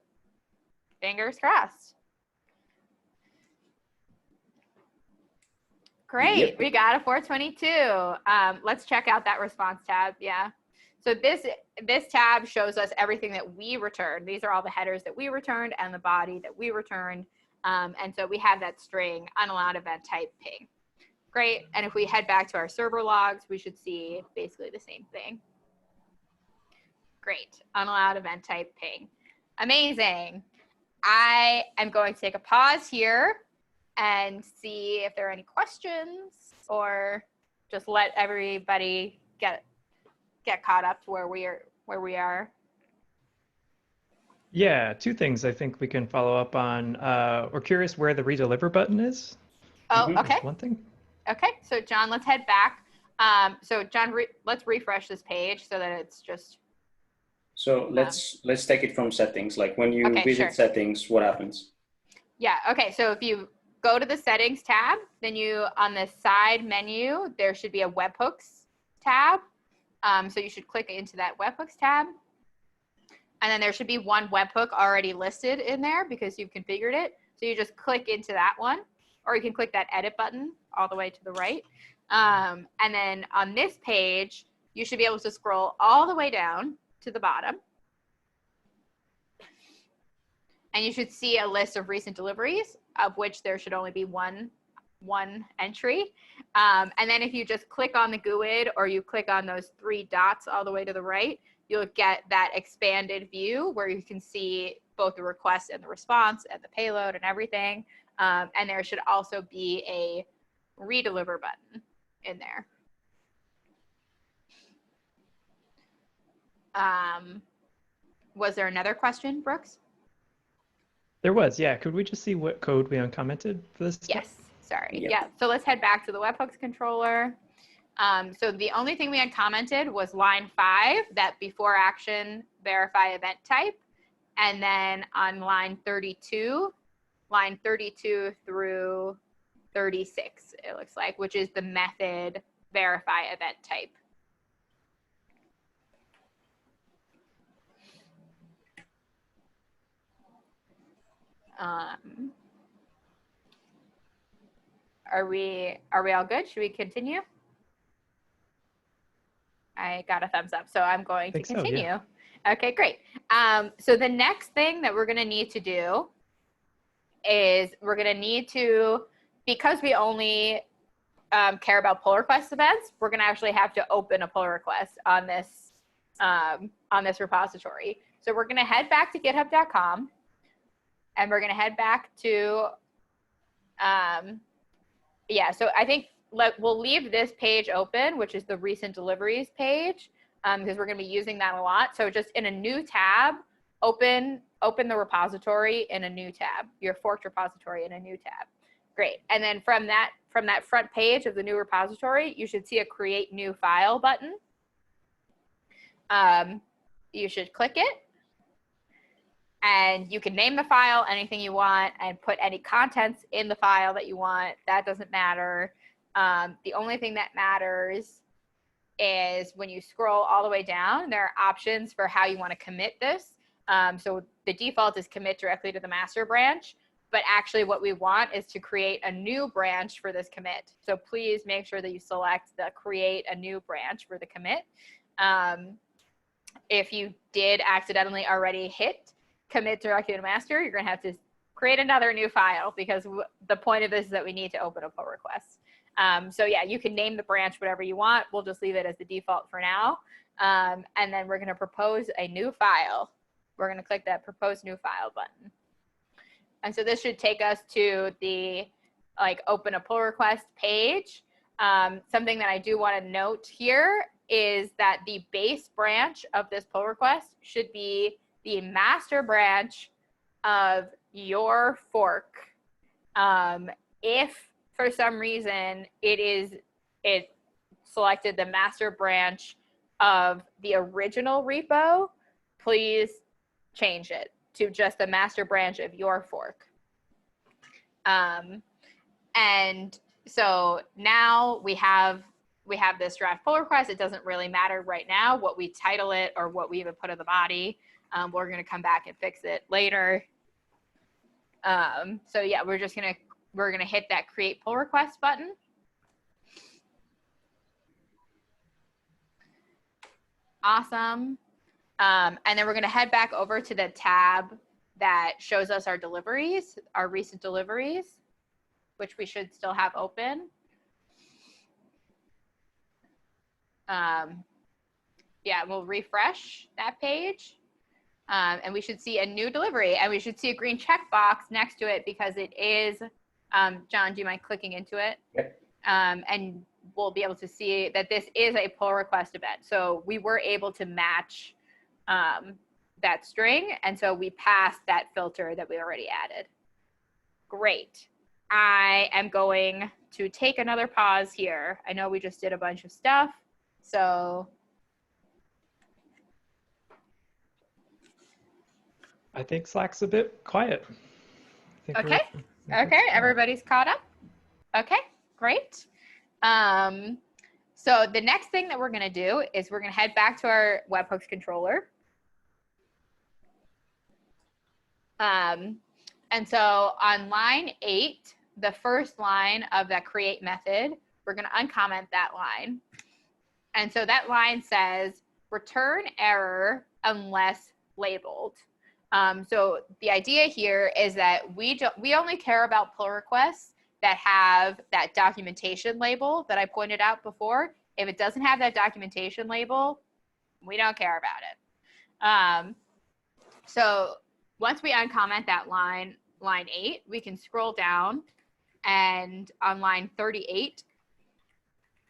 Fingers crossed. Great, yep. We got a 422. Let's check out that response tab. Yeah. So this tab shows us everything that we returned. These are all the headers that we returned and the body that we returned. And so we have that string unallowed event type ping. Great. And if we head back to our server logs, we should see basically the same thing. Great. Unallowed event type ping. Amazing. I am going to take a pause here and see if there are any questions, or just let everybody get caught up to where we are. Yeah, 2 things I think we can follow up on. We're curious where the redeliver button is. Oh, okay. That's one thing. Okay, so John, let's head back. So John, let's refresh this page so that it's just. So let's take it from settings. Like when you visit settings, what happens? Yeah. Okay. So if you go to the settings tab, then on the side menu there should be a webhooks tab. So you should click into that webhooks tab, and then there should be one webhook already listed in there because you've configured it. So you just click into that one, or you can click that edit button all the way to the right. And then on this page, you should be able to scroll all the way down to the bottom. And you should see a list of recent deliveries, of which there should only be one entry. And then if you just click on the GUID, or you click on those 3 dots all the way to the right, you'll get that expanded view where you can see both the request and the response and the payload and everything. And there should also be a redeliver button in there. Was there another question, Brooks? There was, yeah. Could we just see what code we uncommented for this? Yes, sorry. Yep. Yeah, so let's head back to the webhooks controller. So the only thing we uncommented was line 5, that before action verify event type. And then on line 32 through 36, it looks like, which is the method verify event type. Are we all good? Should we continue? I got a thumbs up, so I'm going to So, continue. yeah. Okay, great. So the next thing that we're going to need to do is we're going to need to, because we only care about pull request events, we're going to actually have to open a pull request on this repository. So we're going to head back to github.com, and we're going to head back to, yeah, so I think we'll leave this page open, which is the recent deliveries page, because we're going to be using that a lot. So just in a new tab, open the repository in a new tab, your forked repository in a new tab. Great. And then from that front page of the new repository, you should see a create new file button. You should click it, and you can name the file anything you want and put any contents in the file that you want. That doesn't matter. The only thing that matters is when you scroll all the way down, there are options for how you want to commit this. So the default is commit directly to the master branch, but actually what we want is to create a new branch for this commit. So please make sure that you select the create a new branch for the commit. If you did accidentally already hit commit directly to master, you're going to have to create another new file, because the point of this is that we need to open a pull request. So yeah, you can name the branch whatever you want. We'll just leave it as the default for now. And then we're going to propose a new file. We're going to click that propose new file button. And so this should take us to the open a pull request page. Something that I do want to note here is that the base branch of this pull request should be the master branch of your fork. If for some reason it selected the master branch of the original repo, please change it to just the master branch of your fork. And so now we have this draft pull request. It doesn't really matter right now what we title it or what we even put in the body. We're going to come back and fix it later. So yeah, we're going to hit that create pull request button. Awesome. And then we're going to head back over to the tab that shows us our deliveries, our recent deliveries, which we should still have open. Yeah, we'll refresh that page. And we should see a new delivery, and we should see a green checkbox next to it because it is, John, do you mind clicking into it? Yep. And we'll be able to see that this is a pull request event. So we were able to match that string, and so we passed that filter that we already added. Great. I am going to take another pause here. I know we just did a bunch of stuff, so. I think Slack's a bit quiet. Okay. Okay, everybody's caught up. Okay, great. So the next thing that we're going to do is we're going to head back to our webhooks controller. And so on line 8, the first line of that create method, we're going to uncomment that line. And so that line says return error unless labeled. So the idea here is that we only care about pull requests that have that documentation label that I pointed out before. If it doesn't have that documentation label, we don't care about it. So once we uncomment that line 8, we can scroll down, and on line 38,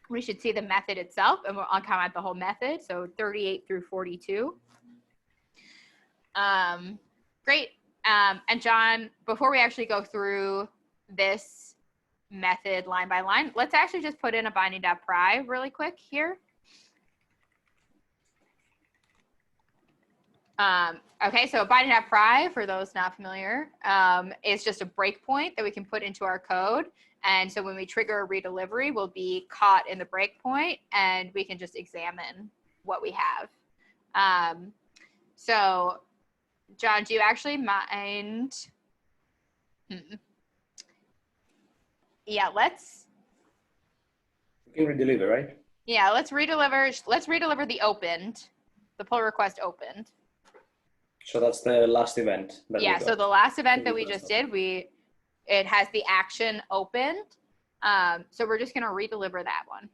we should see the method itself, and we'll uncomment the whole method, so 38 through 42. Great. And John, before we actually go through this method line by line, let's actually just put in a binding.pry really quick here. Okay, so binding.pry, for those not familiar, is just a breakpoint that we can put into our code. And so when we trigger a redelivery, we'll be caught in the breakpoint, and we can just examine what we have. So John, do you actually mind? Yeah, let's. You can redeliver, right? Yeah, let's redeliver the opened, the pull request opened. So that's the last event that we Yeah, got. so the last event that we just did, it has the action opened. So we're just gonna redeliver that one.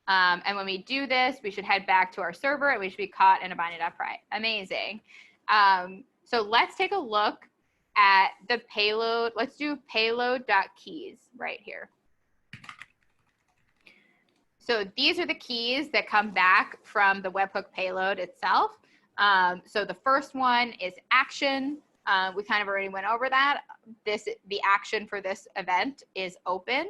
And when we do this, we should head back to our server and we should be caught in a binding.pry. Amazing. So let's take a look at the payload. Let's do payload.keys right here. So these are the keys that come back from the webhook payload itself. So the first one is action. We kind of already went over that. The action for this event is opened.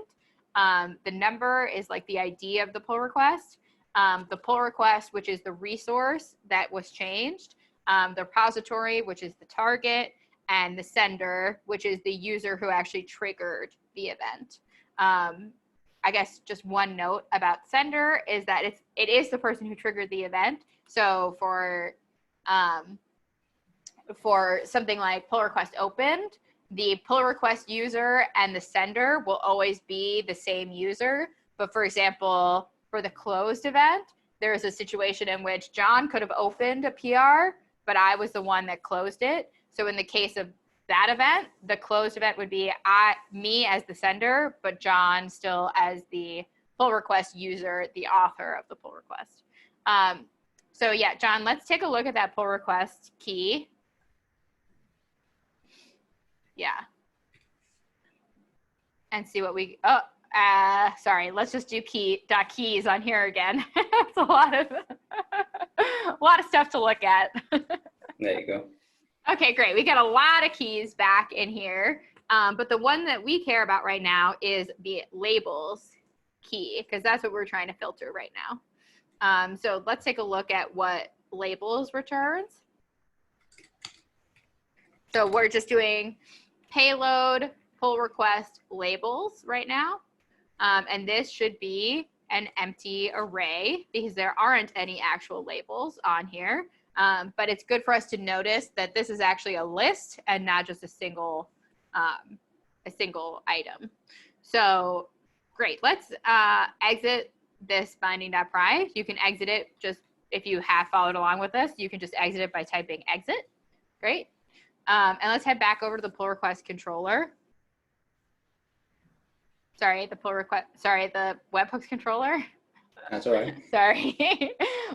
The number is like the ID of the pull request. The pull request, which is the resource that was changed. The repository, which is the target, and the sender, which is the user who actually triggered the event. I guess just one note about sender is that it is the person who triggered the event. So for something like pull request opened, the pull request user and the sender will always be the same user. But for example, for the closed event, there is a situation in which John could have opened a PR, but I was the one that closed it. So in the case of that event, the closed event would be me as the sender, but John still as the pull request user, the author of the pull request. So yeah, John, let's take a look at that pull request key. Yeah. And see what we, sorry, let's just do keys on here again. It's a lot of stuff to look at. There you go. Okay, great. We got a lot of keys back in here. But the one that we care about right now is the labels key, because that's what we're trying to filter right now. So let's take a look at what labels returns. So we're just doing payload pull request labels right now. And this should be an empty array because there aren't any actual labels on here. But it's good for us to notice that this is actually a list and not just a single item. So great, let's exit this binding.pry. You can exit it just, if you have followed along with us, you can just exit it by typing exit. Great. And let's head back over to the pull request controller. Sorry, the webhooks controller. That's all right. Sorry.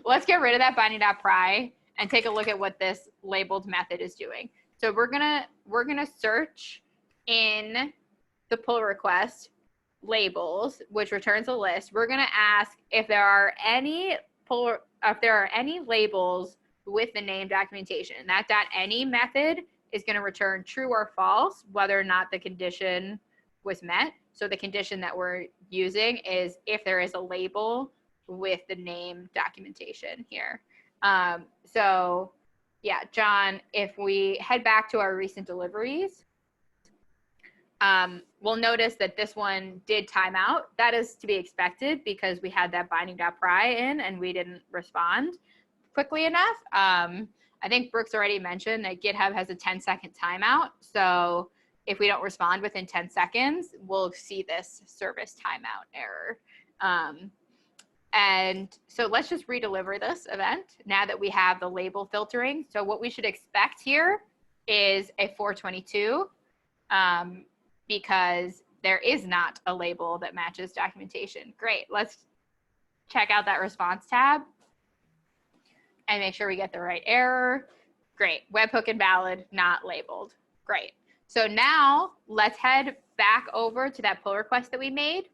Let's get rid of that binding.pry and take a look at what this labeled method is doing. So we're gonna search in the pull request labels, which returns a list. We're gonna ask if there are any labels with the name documentation. That .any method is going to return true or false, whether or not the condition was met. So the condition that we're using is if there is a label with the name documentation here. So yeah, John, if we head back to our recent deliveries, we'll notice that this one did time out. That is to be expected because we had that binding.pry in and we didn't respond quickly enough. I think Brooks already mentioned that GitHub has a 10-second timeout. So if we don't respond within 10 seconds, we'll see this service timeout error. And so let's just redeliver this event now that we have the label filtering. So what we should expect here is a 422 because there is not a label that matches documentation. Great, let's check out that response tab and make sure we get the right error. Great, webhook invalid, not labeled. Great. So now let's head back over to that pull request that we made.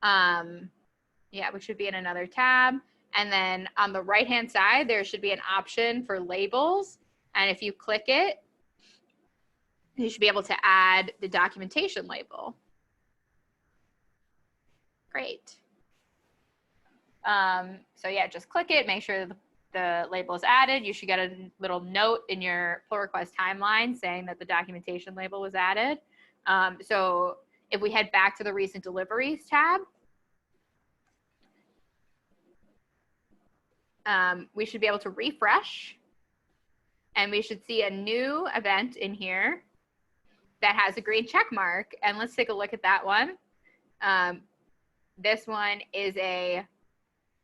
Yeah, we should be in another tab. And then on the right-hand side, there should be an option for labels. And if you click it, you should be able to add the documentation label. Great. So yeah, just click it, make sure the label is added. You should get a little note in your pull request timeline saying that the documentation label was added. So if we head back to the recent deliveries tab, we should be able to refresh and we should see a new event in here that has a green check mark. And let's take a look at that one. This one is a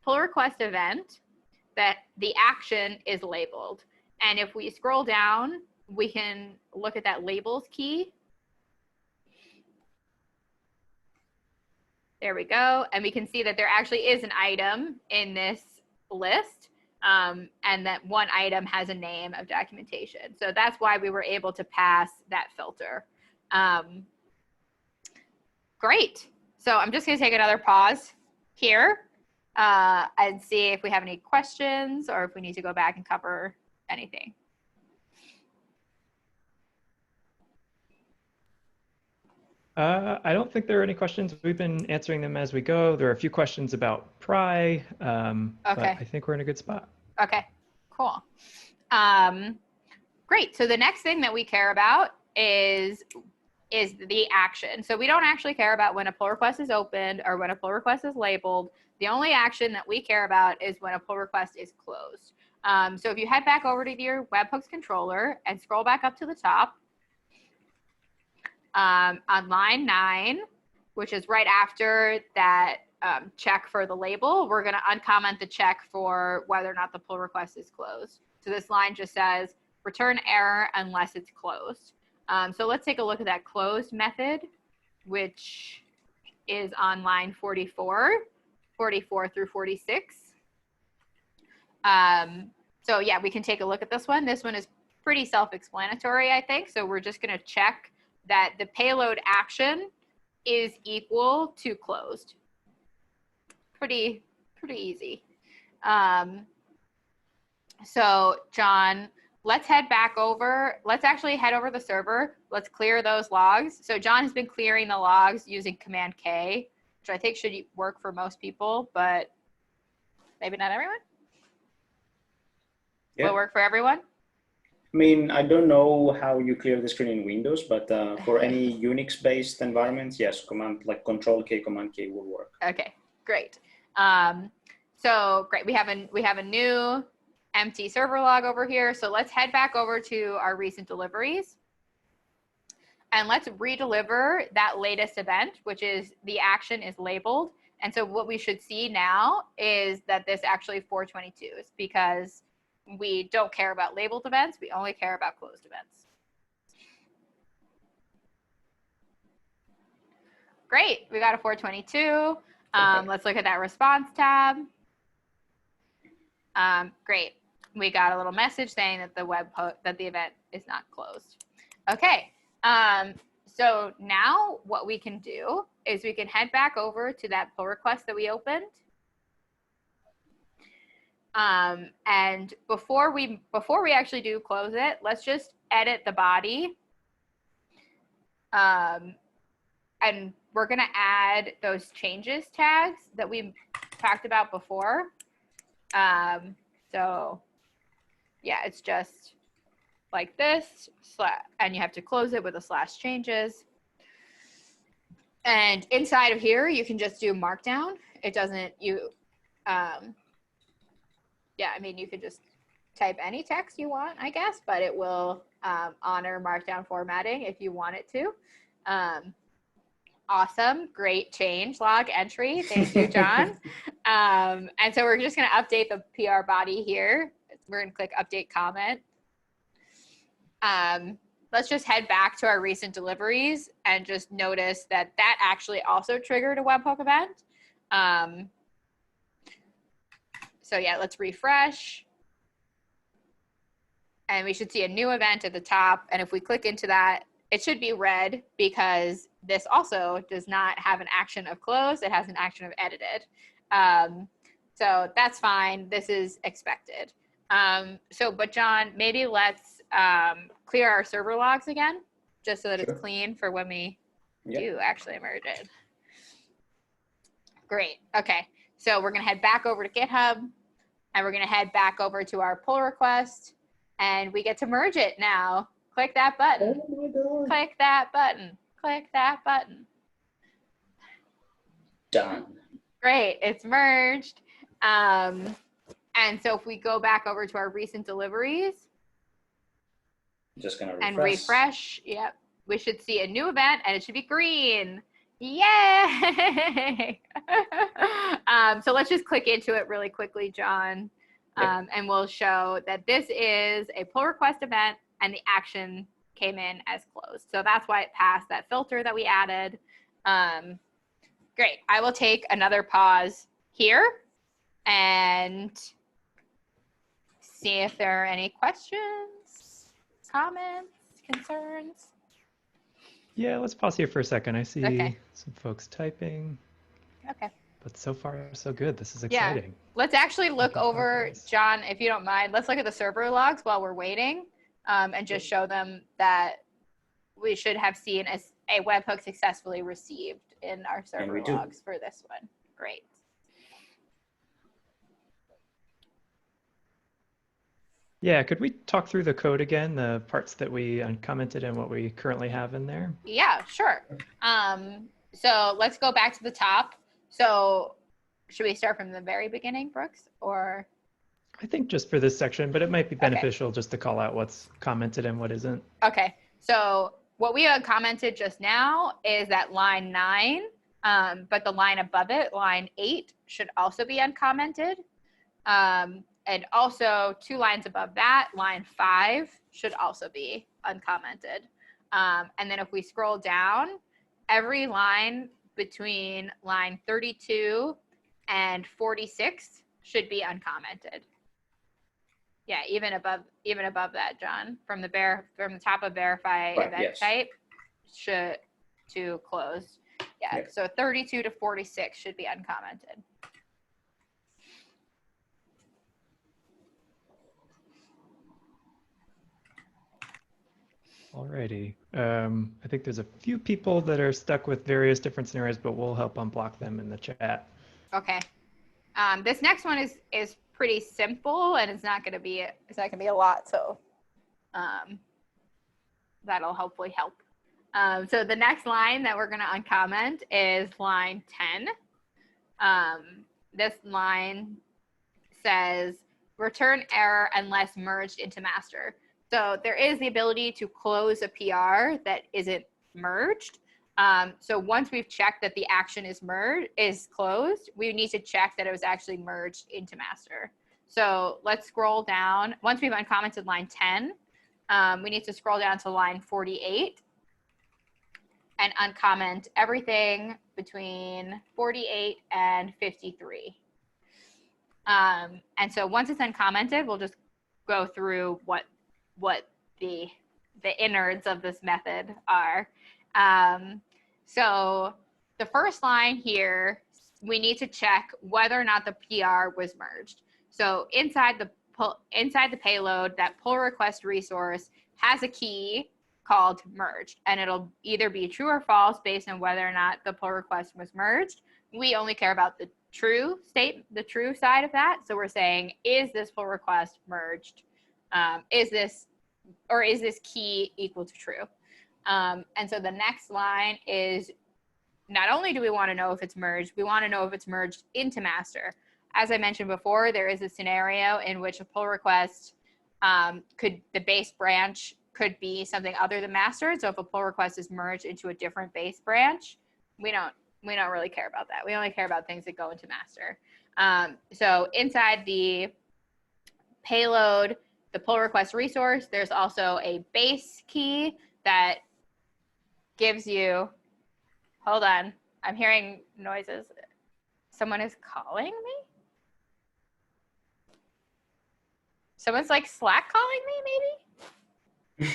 pull request event that the action is labeled. And if we scroll down, we can look at that labels key. There we go. And we can see that there actually is an item in this list, and that one item has a name of documentation. So that's why we were able to pass that filter. Great. So I'm just going to take another pause here and see if we have any questions or if we need to go back and cover anything. I don't think there are any questions. We've been answering them as we go. There are a few questions about pry, but I think we're in a good spot. Okay, cool. Great. So the next thing that we care about is the action. So we don't actually care about when a pull request is opened or when a pull request is labeled. The only action that we care about is when a pull request is closed. So if you head back over to your webhooks controller and scroll back up to the top, on line 9, which is right after that check for the label, we're going to uncomment the check for whether or not the pull request is closed. So this line just says return error unless it's closed. So let's take a look at that closed method, which is on line 44 through 46. So yeah, we can take a look at this one. This one is pretty self-explanatory, I think. So we're just going to check that the payload action is equal to closed. Pretty easy. So John, let's head back over. Let's actually head over the server. Let's clear those logs. So John has been clearing the logs using Command K, which I think should work for most people, but maybe not everyone. Yeah. Will it work for everyone? I mean, I don't know how you clear the screen in Windows, but for any Unix-based environments, yes, command like Control K, Command K will work. Okay, great. So great, we have a new empty server log over here. So let's head back over to our recent deliveries, and let's redeliver that latest event, which is the action is labeled. And so what we should see now is that this actually 422s, because we don't care about labeled events. We only care about closed events. Great, we got a 422. Let's look at that response tab. Great, we got a little message saying that the event is not closed. Okay, so now what we can do is we can head back over to that pull request that we opened. And before we actually do close it, let's just edit the body. And we're going to add those changes tags that we talked about before. So yeah, it's just like this, and you have to close it with a /changes. And inside of here, you can just do markdown. It doesn't, yeah, I mean, you could just type any text you want, I guess, but it will honor markdown formatting if you want it to. Awesome, great change log entry. Thank you, John. And so we're just going to update the PR body here. We're going to click update comment. Let's just head back to our recent deliveries and just notice that that actually also triggered a webhook event. So yeah, let's refresh. And we should see a new event at the top. And if we click into that, it should be red because this also does not have an action of close. It has an action of edited. So that's fine. This is expected. But John, maybe let's clear our server logs again, just so that it's clean for when we do actually merge it. Great. Okay. So we're going to head back over to GitHub, and we're going to head back over to our pull request, and we get to merge it now. Click that button. Oh my God. Click that button. Click that button. Done. Great. It's merged. And so if we go back over to our recent deliveries, just gonna refresh. Yep. we should see a new event and it should be green. Yay! So let's just click into it really quickly, John. And we'll show that this is a pull request event and the action came in as closed. So that's why it passed that filter that we added. Great. I will take another pause here and see if there are any questions, comments, concerns. Yeah, let's pause here for a second. I see some folks typing. Okay. But so far, so good. This is exciting. Yeah. Let's actually look over, John, if you don't mind, let's look at the server logs while we're waiting and just show them that we should have seen a webhook successfully received in our server logs for this one. Great. Yeah, could we talk through the code again, the parts that we uncommented and what we currently have in there? Yeah, sure. So let's go back to the top. So should we start from the very beginning, Brooks, or? I think just for this section, but it might be beneficial just to call out what's commented and what isn't. Okay, so what we commented just now is that line 9, but the line above it, line 8, should also be uncommented. And also 2 lines above that, line 5 should also be uncommented. And then if we scroll down, every line between line 32 and 46 should be uncommented. Yeah, even above that, John, from the top of verify event type to closed. Yeah, so 32 to 46 should be uncommented. Alrighty. I think there's a few people that are stuck with various different scenarios, but we'll help unblock them in the chat. Okay. This next one is pretty simple, and it's not going to be a lot, so that'll hopefully help. So the next line that we're going to uncomment is line 10. This line says return error unless merged into master. So there is the ability to close a PR that isn't merged. So once we've checked that the action is closed, we need to check that it was actually merged into master. So let's scroll down. Once we've uncommented line 10, we need to scroll down to line 48 and uncomment everything between 48 and 53. And so once it's uncommented, we'll just go through what the innards of this method are. So the first line here, we need to check whether or not the PR was merged. So inside the payload, that pull request resource has a key called merged, and it'll either be true or false based on whether or not the pull request was merged. We only care about the true side of that. So we're saying, is this pull request merged? Is this key equal to true? And so the next line is, not only do we want to know if it's merged, we want to know if it's merged into master. As I mentioned before, there is a scenario in which a pull request the base branch could be something other than master. So if a pull request is merged into a different base branch, we don't really care about that. We only care about things that go into master. So inside the payload, the pull request resource, there's also a base key that gives you, hold on, I'm hearing noises. Someone is calling me? Someone's like Slack calling me, maybe?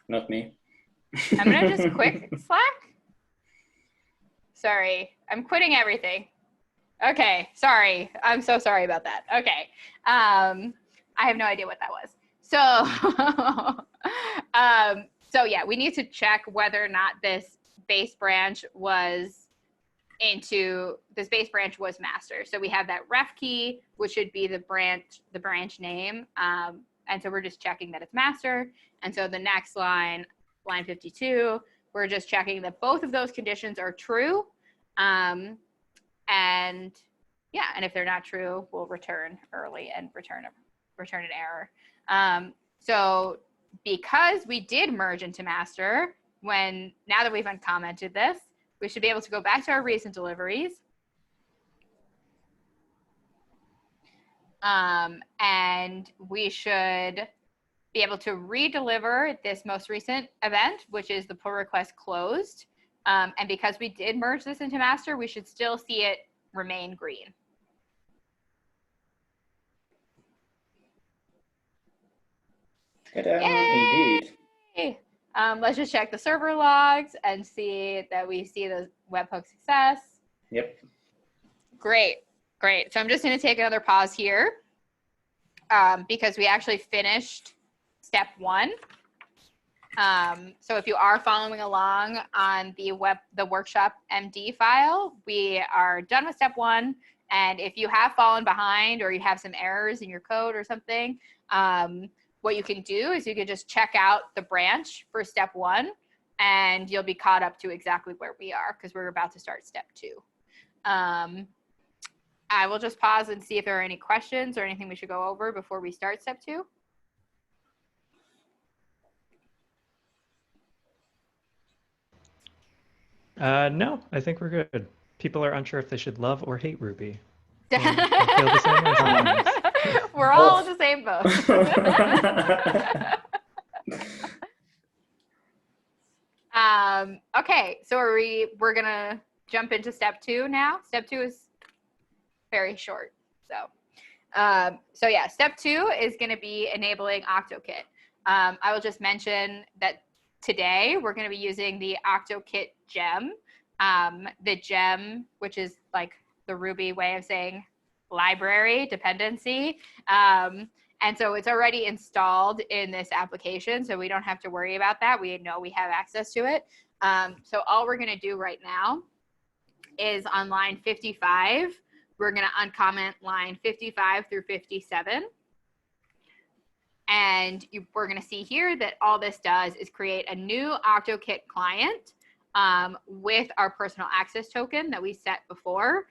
Not me. I'm gonna just quit Slack. Sorry, I'm quitting everything. Okay, sorry. I'm so sorry about that. Okay. I have no idea what that was. So, so yeah, we need to check whether or not this base branch was master. So we have that ref key, which should be the branch name. And so we're just checking that it's master. And so the next line 52, we're just checking that both of those conditions are true. And yeah, and if they're not true, we'll return early and return an error. So because we did merge into master, now that we've uncommented this, we should be able to go back to our recent deliveries. And we should be able to redeliver this most recent event, which is the pull request closed. And because we did merge this into master, we should still see it remain green. Indeed. Let's just check the server logs and see that we see the webhook success. Yep. Great. So I'm just going to take another pause here because we actually finished step 1. So if you are following along on the workshop MD file, we are done with step 1. And if you have fallen behind or you have some errors in your code or something, what you can do is you can just check out the branch for step 1 and you'll be caught up to exactly where we are because we're about to start step 2. I will just pause and see if there are any questions or anything we should go over before we start step 2. No, I think we're good. People are unsure if they should love or hate Ruby. I feel the same way sometimes. We're all in the same boat. Okay, so we're gonna jump into step 2 now. Step 2 is very short. So yeah, step 2 is gonna be enabling Octokit. I will just mention that today we're gonna be using the Octokit gem. The gem, which is like the Ruby way of saying library dependency. And so it's already installed in this application, so we don't have to worry about that. We know we have access to it. So all we're gonna do right now is on line 55, we're gonna uncomment line 55 through 57. And we're gonna see here that all this does is create a new Octokit client with our personal access token that we set before.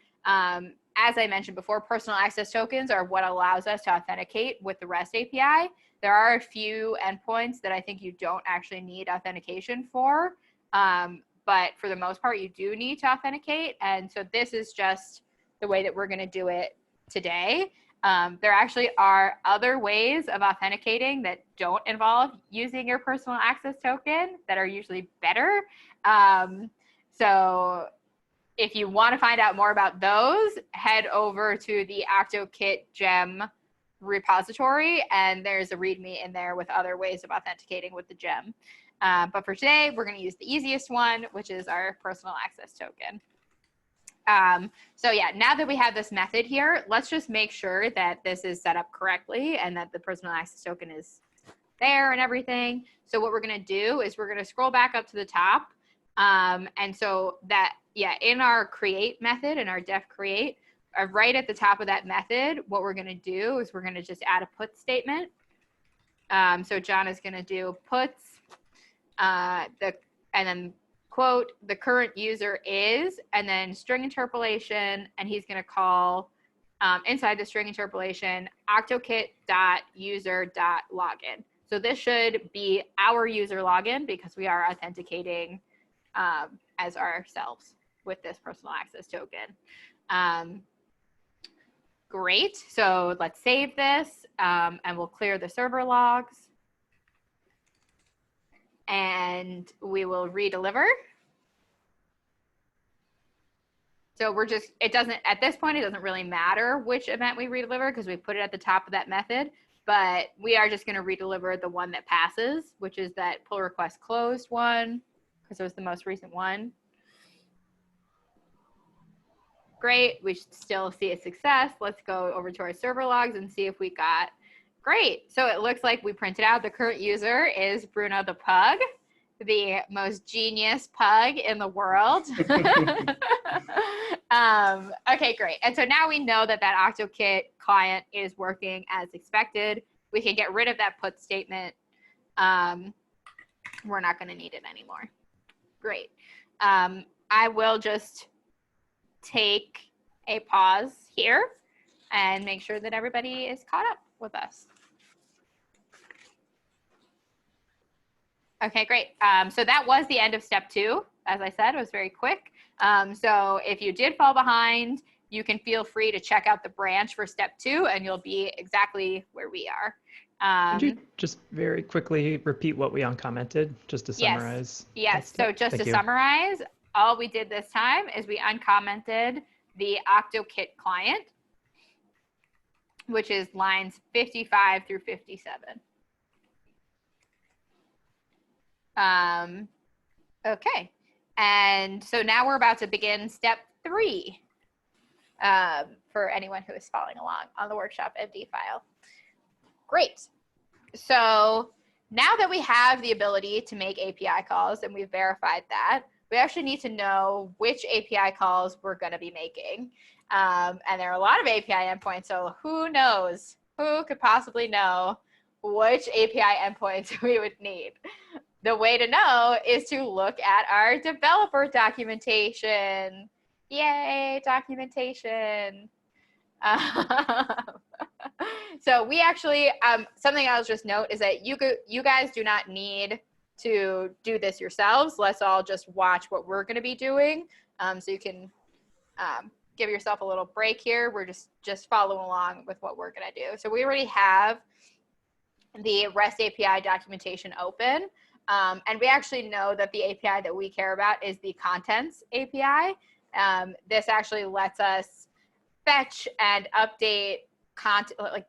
As I mentioned before, personal access tokens are what allows us to authenticate with the REST API. There are a few endpoints that I think you don't actually need authentication for, but for the most part, you do need to authenticate. And so this is just the way that we're going to do it today. There actually are other ways of authenticating that don't involve using your personal access token that are usually better. So if you want to find out more about those, head over to the Octokit gem repository, and there's a README in there with other ways of authenticating with the gem. But for today, we're going to use the easiest one, which is our personal access token. So yeah, now that we have this method here, let's just make sure that this is set up correctly and that the personal access token is there and everything. So what we're going to do is we're going to scroll back up to the top. And so that, yeah, in our create method, in our def create, right at the top of that method, what we're going to do is we're going to just add a put statement. So John is going to do puts, and then quote, the current user is, and then string interpolation, and he's going to call inside the string interpolation octokit.user.login. So this should be our user login because we are authenticating as ourselves with this personal access token. Great, so let's save this and we'll clear the server logs and we will redeliver. So we're just, it doesn't, at this point, it doesn't really matter which event we redeliver because we put it at the top of that method, but we are just gonna redeliver the one that passes, which is that pull request closed one, because it was the most recent one. Great, we should still see a success. Let's go over to our server logs and see if we got, great. So it looks like we printed out the current user is Bruno the pug, the most genius pug in the world. Okay, great. And so now we know that that Octokit client is working as expected. We can get rid of that put statement. We're not gonna need it anymore. Great. I will just take a pause here and make sure that everybody is caught up with us. Okay, great. So that was the end of step 2. As I said, it was very quick. So if you did fall behind, you can feel free to check out the branch for step 2, and you'll be exactly where we are. Could you just very quickly repeat what we uncommented, just to summarize? Yes. So just to summarize, all we did this time is we uncommented the Octokit client, which is lines 55 through 57. Okay, and so now we're about to begin step 3 for anyone who is following along on the workshop MD file. Great. So now that we have the ability to make API calls and we've verified that, we actually need to know which API calls we're going to be making. And there are a lot of API endpoints, so who knows? Who could possibly know which API endpoints we would need? The way to know is to look at our developer documentation. Yay, documentation. So we actually, something I'll just note is that you guys do not need to do this yourselves. Let's all just watch what we're going to be doing. So you can give yourself a little break here. We're just following along with what we're going to do. So we already have the REST API documentation open. And we actually know that the API that we care about is the contents API. This actually lets us fetch and update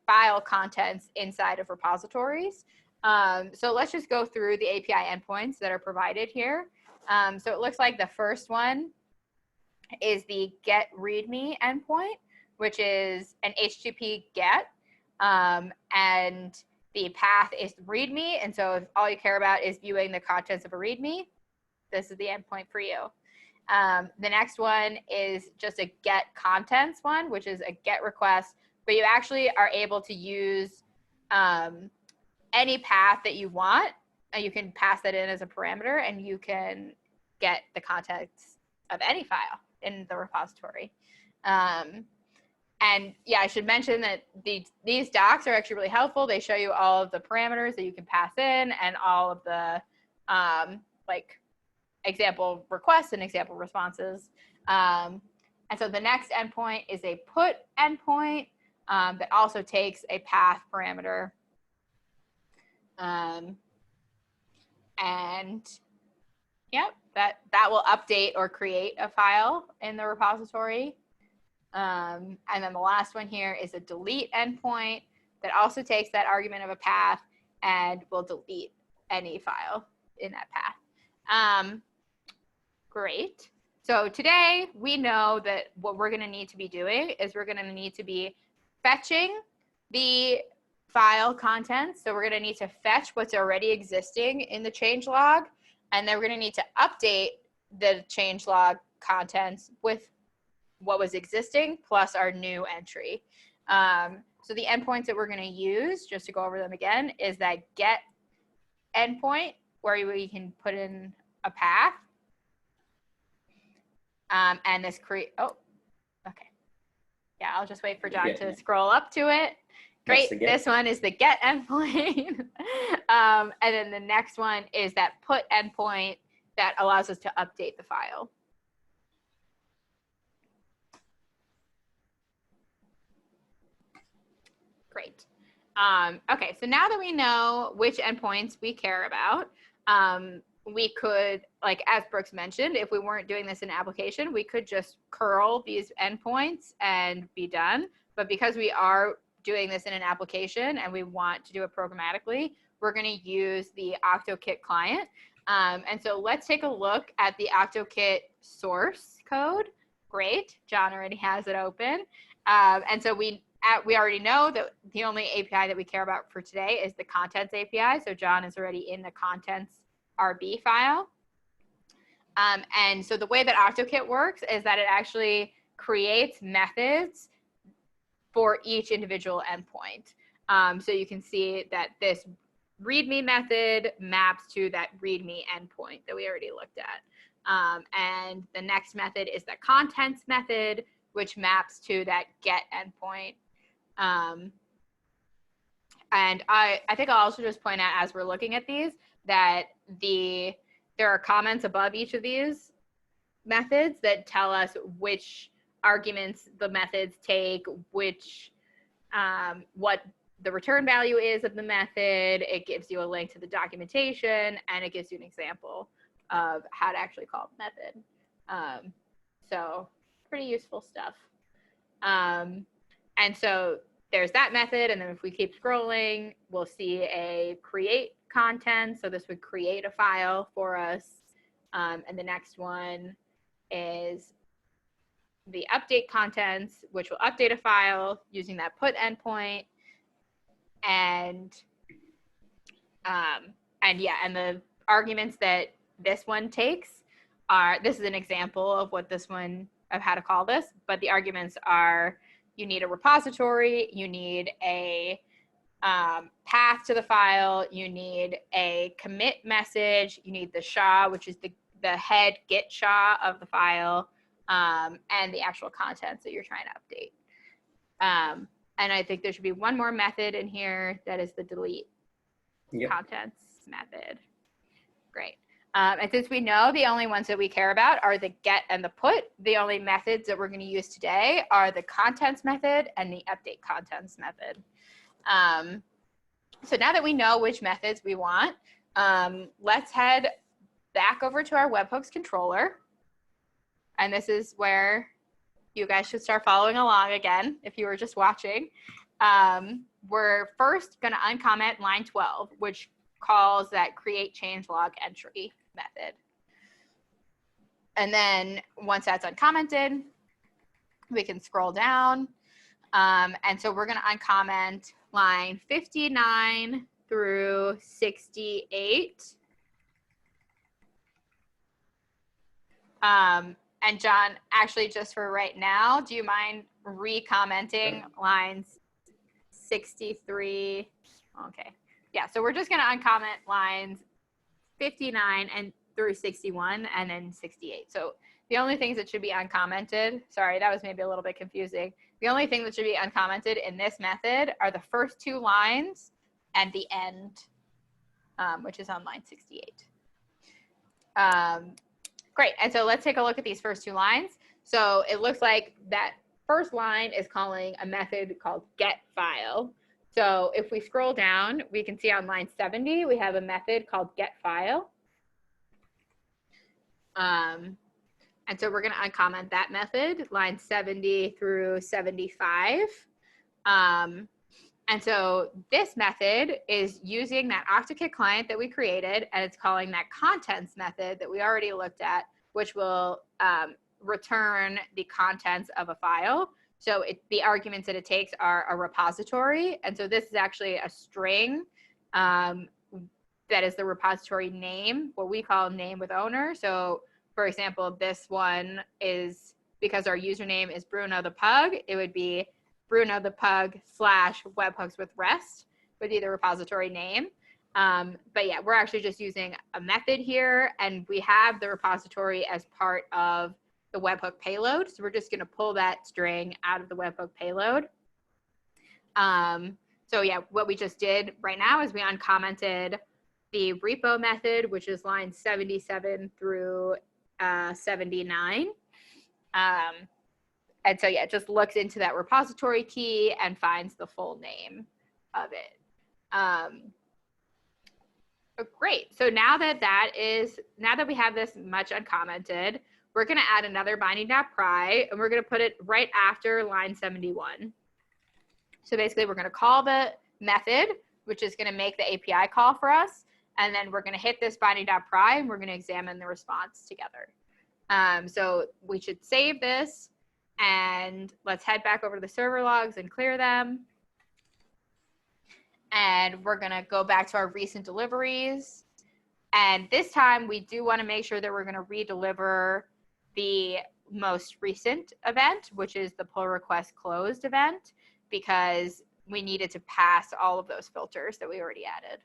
file contents inside of repositories. So let's just go through the API endpoints that are provided here. So it looks like the first one is the get readme endpoint, which is an HTTP get, and the path is readme. And so if all you care about is viewing the contents of a readme, this is the endpoint for you. The next one is just a get contents one, which is a get request, but you actually are able to use any path that you want. You can pass that in as a parameter, and you can get the contents of any file in the repository. And yeah, I should mention that these docs are actually really helpful. They show you all of the parameters that you can pass in and all of the like example requests and example responses. And so the next endpoint is a put endpoint that also takes a path parameter. And yep, that will update or create a file in the repository. And then the last one here is a delete endpoint that also takes that argument of a path and will delete any file in that path. Great. So today we know that what we're going to need to be doing is we're going to need to be fetching the file contents. So we're going to need to fetch what's already existing in the changelog, and then we're going to need to update the changelog contents with what was existing plus our new entry. So the endpoints that we're going to use, just to go over them again, is that get endpoint where we can put in a path. And this okay. Yeah, I'll just wait for John to scroll up to it. Great, this one is the get endpoint. And then the next one is that put endpoint that allows us to update the file. Great. Okay, so now that we know which endpoints we care about, we could, like as Brooks mentioned, if we weren't doing this in application, we could just curl these endpoints and be done. But because we are doing this in an application and we want to do it programmatically, we're going to use the Octokit client. And so let's take a look at the Octokit source code. Great, John already has it open. And so we already know that the only API that we care about for today is the contents API. So John is already in the contents RB file. And so the way that Octokit works is that it actually creates methods for each individual endpoint. So you can see that this README method maps to that README endpoint that we already looked at. And the next method is the contents method, which maps to that get endpoint. And I think I'll also just point out as we're looking at these, that there are comments above each of these methods that tell us which arguments the methods take, which what the return value is of the method. It gives you a link to the documentation, and it gives you an example of how to actually call the method. So pretty useful stuff. And so there's that method, and then if we keep scrolling, we'll see a create content. So this would create a file for us. And the next one is the update contents, which will update a file using that put endpoint. And the arguments that this one takes are, this is an example of what this one, of how to call this, but the arguments are, you need a repository, you need a path to the file, you need a commit message, you need the SHA, which is the head git SHA of the file, and the actual contents that you're trying to update. And I think there should be one more method in here, that is the delete contents method. Great. And since we know the only ones that we care about are the get and the put, the only methods that we're going to use today are the contents method and the update contents method. So now that we know which methods we want, let's head back over to our webhooks controller. And this is where you guys should start following along again if you were just watching. We're first going to uncomment line 12, which calls that create changelog entry method. And then once that's uncommented, we can scroll down. And so we're going to uncomment line 59 through 68. And John, actually, just for right now, do you mind re-commenting lines 63? Okay. Yeah, so we're just going to uncomment lines 59 and through 61 and then 68. So the only things that should be uncommented, sorry, that was maybe a little bit confusing. The only thing that should be uncommented in this method are the first two lines and the end, which is on line 68. Great, and so let's take a look at these first two lines. So it looks like that first line is calling a method called getFile. So if we scroll down, we can see on line 70, we have a method called getFile. And so we're going to uncomment that method, line 70 through 75. And so this method is using that Octokit client that we created, and it's calling that contents method that we already looked at, which will return the contents of a file. So the arguments that it takes are a repository. And so this is actually a string that is the repository name, what we call name with owner. So for example, this one is, because our username is Bruno the Pug, it would be Bruno the Pug / webhooks with REST would be the repository name. But yeah, we're actually just using a method here, and we have the repository as part of the webhook payload. So we're just going to pull that string out of the webhook payload. So yeah, what we just did right now is we uncommented the repo method, which is line 77 through 79. And so yeah, it just looks into that repository key and finds the full name of it. Great. So now that we have this much uncommented, we're going to add another binding.pry, and we're going to put it right after line 71. So basically, we're going to call the method, which is going to make the API call for us, and then we're going to hit this binding.pry, and we're going to examine the response together. So we should save this, and let's head back over to the server logs and clear them. And we're going to go back to our recent deliveries. And this time, we do want to make sure that we're going to redeliver the most recent event, which is the pull request closed event, because we needed to pass all of those filters that we already added.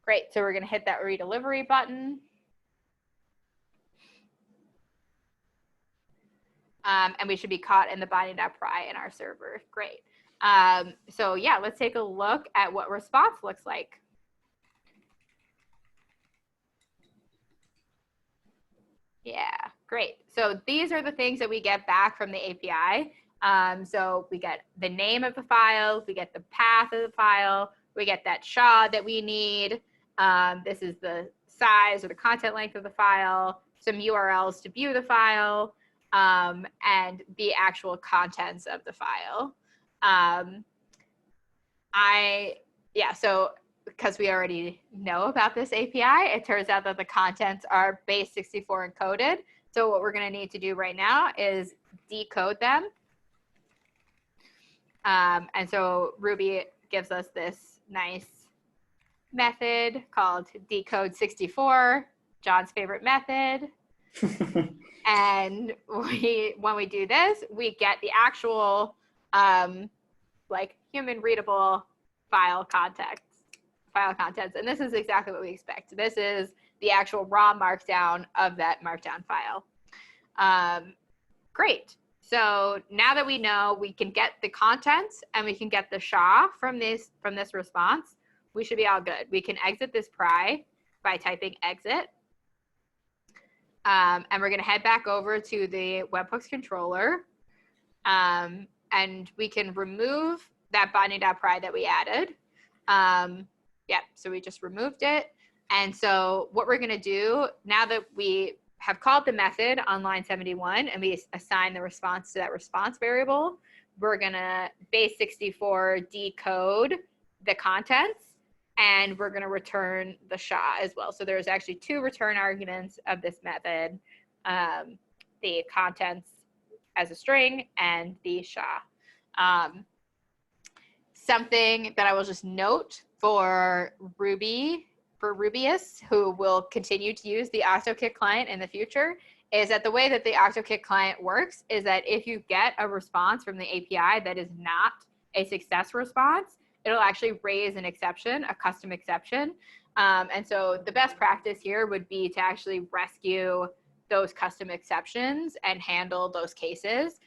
Great, so we're going to hit that redelivery button. And we should be caught in the binding.pry in our server. Great. So yeah, let's take a look at what response looks like. Yeah, great. So these are the things that we get back from the API. So we get the name of the file, we get the path of the file, we get that SHA that we need. This is the size or the content length of the file, some URLs to view the file, and the actual contents of the file. So because we already know about this API, it turns out that the contents are base64 encoded. So what we're going to need to do right now is decode them. And so Ruby gives us this nice method called decode64, John's favorite method. And when we do this, we get the actual like human readable file contents. And this is exactly what we expect. This is the actual raw markdown of that markdown file. Great. So now that we know we can get the contents and we can get the SHA from this response, we should be all good. We can exit this pry by typing exit. And we're going to head back over to the webhooks controller. And we can remove that binding.pry that we added. So we just removed it. And so what we're going to do now that we have called the method on line 71 and we assign the response to that response variable, we're going to base64 decode the contents, and we're going to return the SHA as well. So there's actually two return arguments of this method, the contents as a string and the SHA. Something that I will just note for Rubyists who will continue to use the Octokit client in the future is that the way that the Octokit client works is that if you get a response from the API that is not a success response, it'll actually raise an exception, a custom exception. And so the best practice here would be to actually rescue those custom exceptions and handle those cases.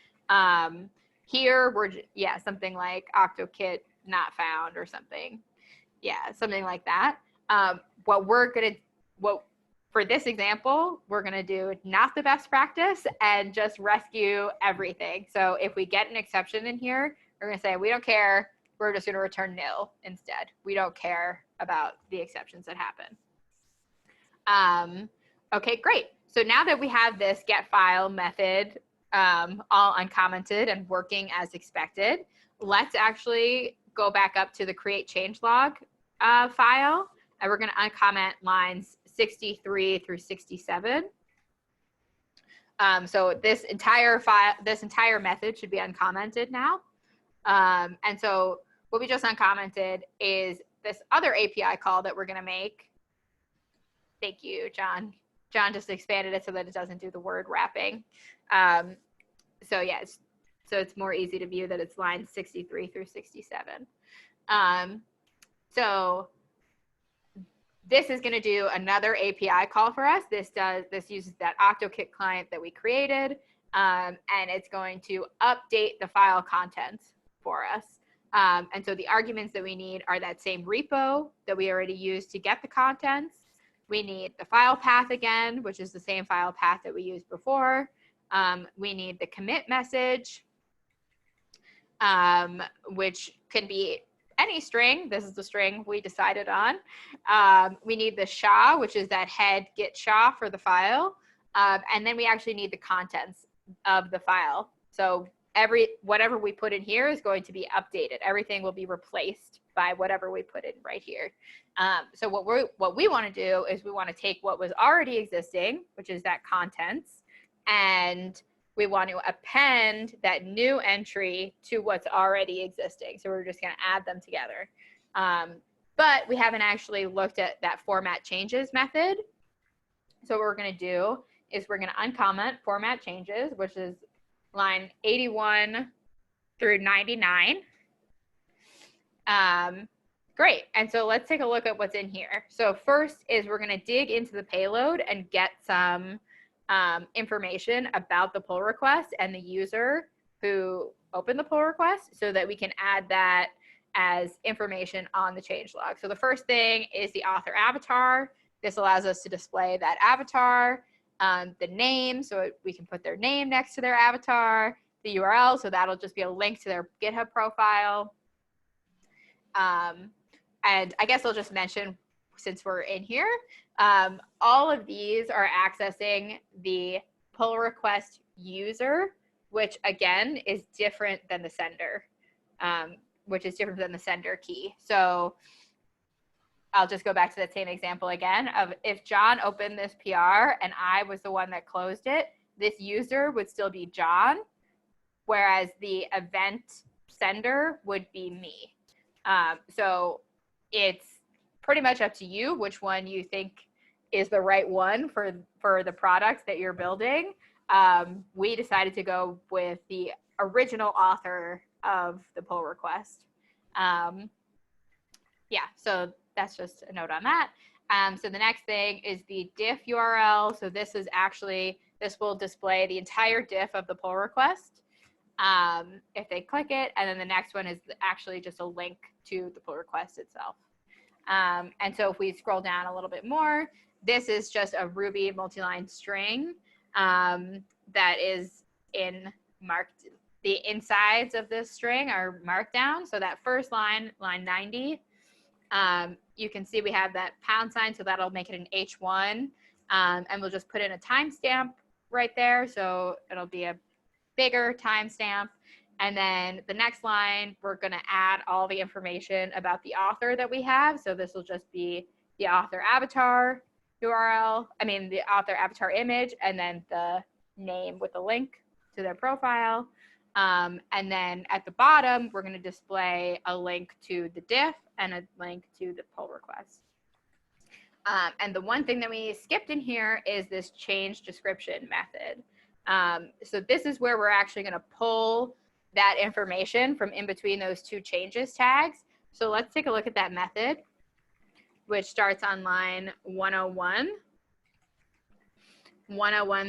Here we're, something like Octokit not found or something. Yeah, something like that. For this example, we're gonna do not the best practice and just rescue everything. So if we get an exception in here, we're gonna say, we don't care, we're just gonna return nil instead. We don't care about the exceptions that happen. Okay, great. So now that we have this get file method all uncommented and working as expected, let's actually go back up to the create changelog file, and we're going to uncomment lines 63 through 67. So this entire method should be uncommented now. And so what we just uncommented is this other API call that we're going to make. Thank you, John. John just expanded it so that it doesn't do the word wrapping. So it's more easy to view that it's lines 63 through 67. So this is going to do another API call for us. This uses that Octokit client that we created, and it's going to update the file contents for us. And so the arguments that we need are that same repo that we already used to get the contents. We need the file path again, which is the same file path that we used before. We need the commit message, which can be any string. This is the string we decided on. We need the SHA, which is that head get SHA for the file. And then we actually need the contents of the file. So whatever we put in here is going to be updated. Everything will be replaced by whatever we put in right here. So what we want to do is we want to take what was already existing, which is that contents, and we want to append that new entry to what's already existing. So we're just going to add them together. But we haven't actually looked at that format changes method. So what we're going to do is we're going to uncomment format changes, which is line 81 through 99. Great. And so let's take a look at what's in here. So first is we're going to dig into the payload and get some information about the pull request and the user who opened the pull request so that we can add that as information on the changelog. So the first thing is the author avatar. This allows us to display that avatar. the name, so we can put their name next to their avatar, the URL, so that'll just be a link to their GitHub profile. And I guess I'll just mention, since we're in here, all of these are accessing the pull request user, which again is different than the sender, key. So I'll just go back to that same example again of if John opened this PR and I was the one that closed it, this user would still be John, whereas the event sender would be me. So it's pretty much up to you which one you think is the right one for the products that you're building. We decided to go with the original author of the pull request. Yeah, so that's just a note on that. So the next thing is the diff URL. So this will display the entire diff of the pull request if they click it. And then the next one is actually just a link to the pull request itself. And so if we scroll down a little bit more, this is just a Ruby multi-line string that is marked. The insides of this string are marked down. So that first line, line 90, you can see we have that #, so that'll make it an H1. And we'll just put in a timestamp right there. So it'll be a bigger timestamp. And then the next line, we're going to add all the information about the author that we have. So this will just be the author avatar URL, the author avatar image, and then the name with the link to their profile. And then at the bottom, we're going to display a link to the diff and a link to the pull request. And the one thing that we skipped in here is this change description method. So this is where we're actually going to pull that information from in between those two changes tags. So let's take a look at that method, which starts on line 101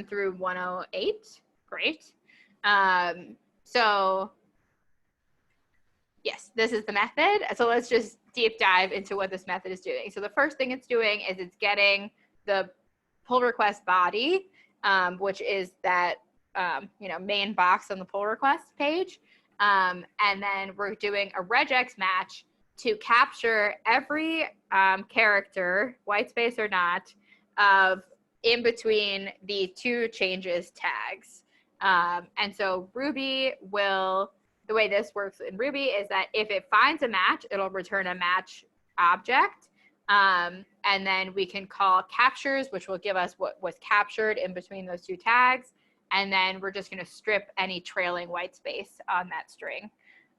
through 108. Great. So yes, this is the method. So let's just deep dive into what this method is doing. So the first thing it's doing is it's getting the pull request body, which is that main box on the pull request page. And then we're doing a regex match to capture every character, white space or not, of in between the two changes tags. And so Ruby the way this works in Ruby is that if it finds a match, it'll return a match object. And then we can call captures, which will give us what was captured in between those two tags. And then we're just going to strip any trailing white space on that string.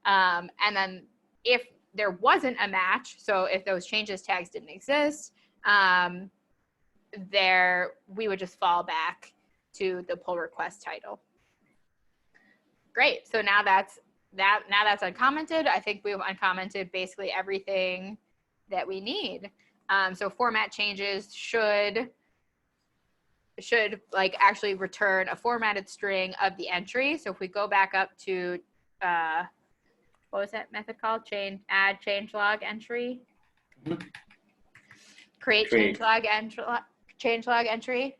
And then if there wasn't a match, so if those changes tags didn't exist, we would just fall back to the pull request title. Great. So now that's uncommented. I think we've uncommented basically everything that we need. So format changes should actually return a formatted string of the entry. So if we go back up to, what was that method called? Add changelog entry. Mm-hmm. Create changelog entry.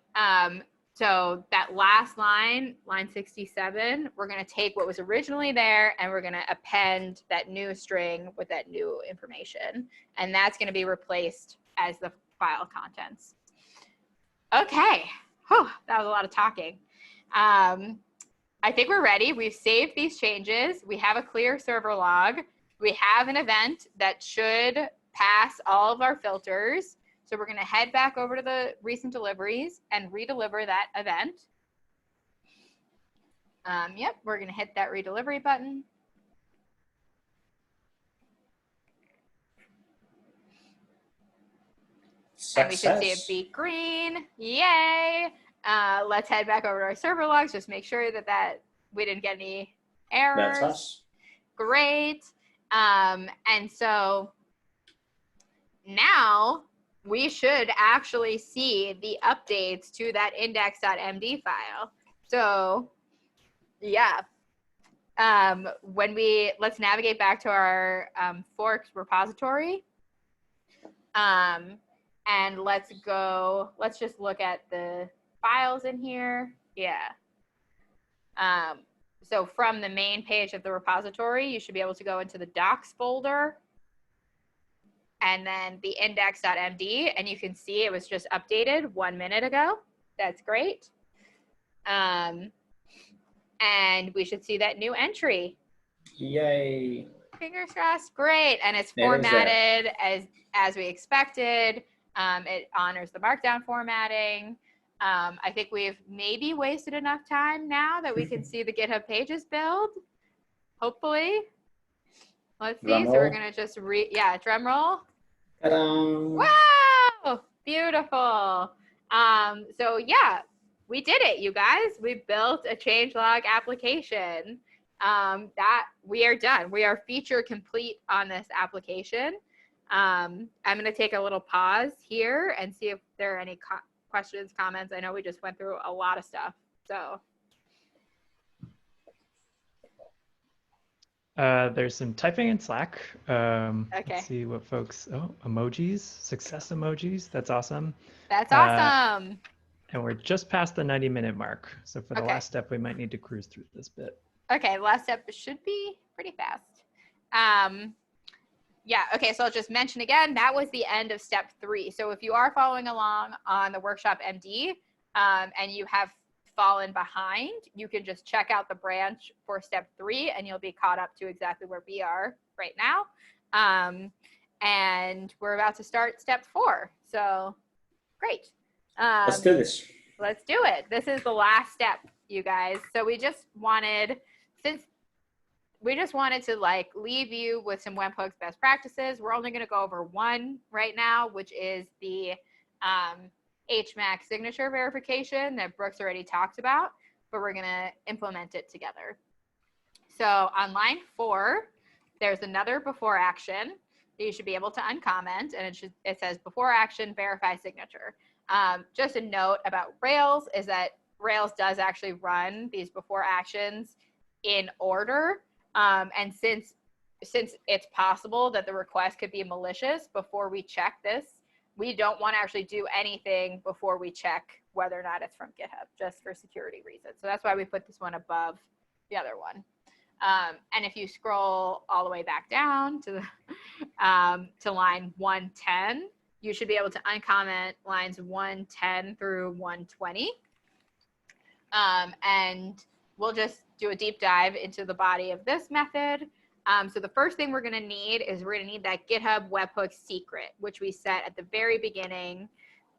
So that last line, line 67, we're going to take what was originally there and we're going to append that new string with that new information. And that's going to be replaced as the file contents. Okay. Whew, that was a lot of talking. I think we're ready. We've saved these changes. We have a clear server log. We have an event that should pass all of our filters. So we're going to head back over to the recent deliveries and redeliver that event. Yep, we're going to hit that redelivery button. Success. And we should see it be green. Yay. Let's head back over to our server logs. Just make sure that we didn't get any errors. That's us. Great. And so now we should actually see the updates to that index.md file. So yeah, let's navigate back to our forks repository. And let's just look at the files in here. Yeah. So from the main page of the repository, you should be able to go into the docs folder and then the index.md, and you can see it was just updated 1 minute ago. That's great. And we should see that new entry. Yay. Fingers crossed. Great. And it's There is formatted as we expected. It honors the markdown formatting. I think we've maybe wasted enough time now that we can see the GitHub Pages build. Hopefully. Let's see. So we're going to just drum roll. Wow, beautiful. So yeah, we did it, you guys. We built a changelog application. That we are done. We are feature complete on this application. I'm going to take a little pause here and see if there are any questions, comments. I know we just went through a lot of stuff. So there's some typing in Slack. Okay. Let's see what folks, emojis, success emojis. That's awesome. That's awesome. And we're just past the 90-minute mark. So for the last step, we might need to cruise through this bit. Okay, the last step should be pretty fast. Yeah, okay, so I'll just mention again, that was the end of step 3. So if you are following along on the workshop MD and you have fallen behind, you can just check out the branch for step 3 and you'll be caught up to exactly where we are right now. And we're about to start step 4. So great. Let's do this. Let's do it. This is the last step, you guys. So we just wanted to like leave you with some webhooks best practices. We're only going to go over one right now, which is the HMAC signature verification that Brooks already talked about, but we're going to implement it together. So on line 4, there's another before action that you should be able to uncomment, and it says before action verify signature. Just a note about Rails is that Rails does actually run these before actions in order. And since it's possible that the request could be malicious before we check this, we don't want to actually do anything before we check whether or not it's from GitHub, just for security reasons. So that's why we put this one above the other one. And if you scroll all the way back down to to line 110, you should be able to uncomment lines 110 through 120. And we'll just do a deep dive into the body of this method. So the first thing we're going to need is we're going to need that GitHub webhook secret, which we set at the very beginning.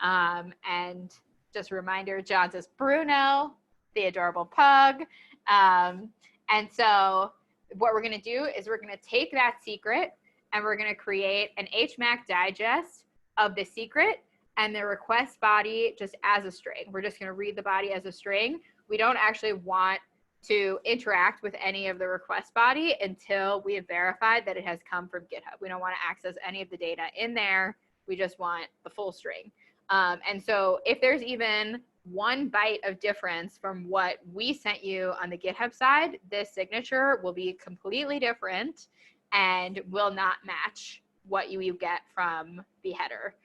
And just a reminder, John says Bruno, the adorable pug. And so what we're going to do is we're going to take that secret and we're going to create an HMAC digest of the secret and the request body just as a string. We're just going to read the body as a string. We don't actually want to interact with any of the request body until we have verified that it has come from GitHub. We don't want to access any of the data in there. We just want the full string. And so if there's even 1 byte of difference from what we sent you on the GitHub side, this signature will be completely different and will not match what you get from the header.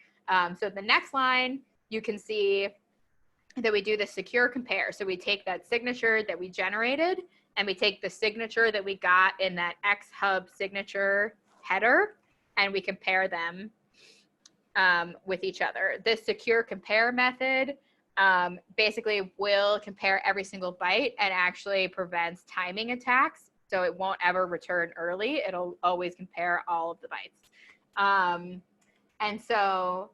So the next line, you can see that we do the secure compare. So we take that signature that we generated and we take the signature that we got in that XHub signature header and we compare them with each other. This secure compare method basically will compare every single byte and actually prevents timing attacks. So it won't ever return early. It'll always compare all of the bytes. And so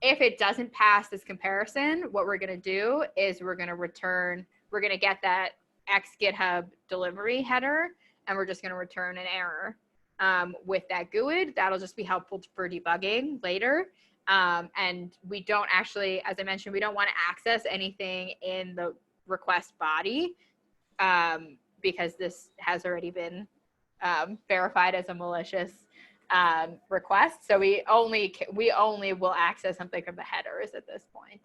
if it doesn't pass this comparison, what we're going to do is we're going to get that X GitHub delivery header, and we're just going to return an error with that GUID. That'll just be helpful for debugging later. And we don't actually, as I mentioned, we don't want to access anything in the request body because this has already been verified as a malicious request. So we only will access something from the headers at this point.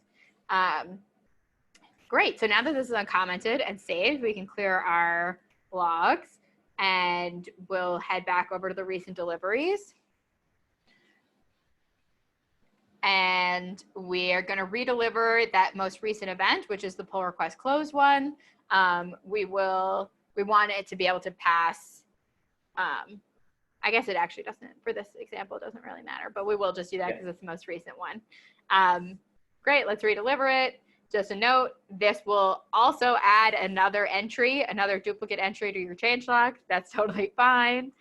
Great. So now that this is uncommented and saved, we can clear our logs and we'll head back over to the recent deliveries. And we are going to redeliver that most recent event, which is the pull request closed one. We want it to be able to pass. I guess it actually doesn't, for this example, it doesn't really matter, but we will just do that because it's the most recent one. Great, let's redeliver it. Just a note, this will also add another entry, another duplicate entry to your changelog. That's totally fine.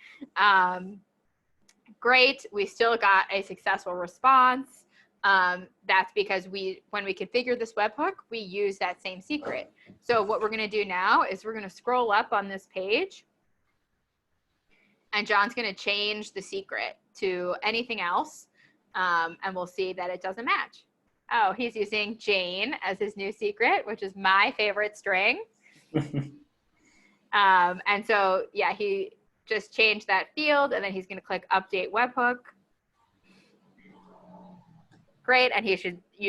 Great, we still got a successful response. That's because when we configure this webhook, we use that same secret. So what we're going to do now is we're going to scroll up on this page, and John's going to change the secret to anything else, and we'll see that it doesn't match. Oh, he's using Jane as his new secret, which is my favorite string. And so, yeah, he just changed that field, and then he's going to click Update Webhook. Great, and you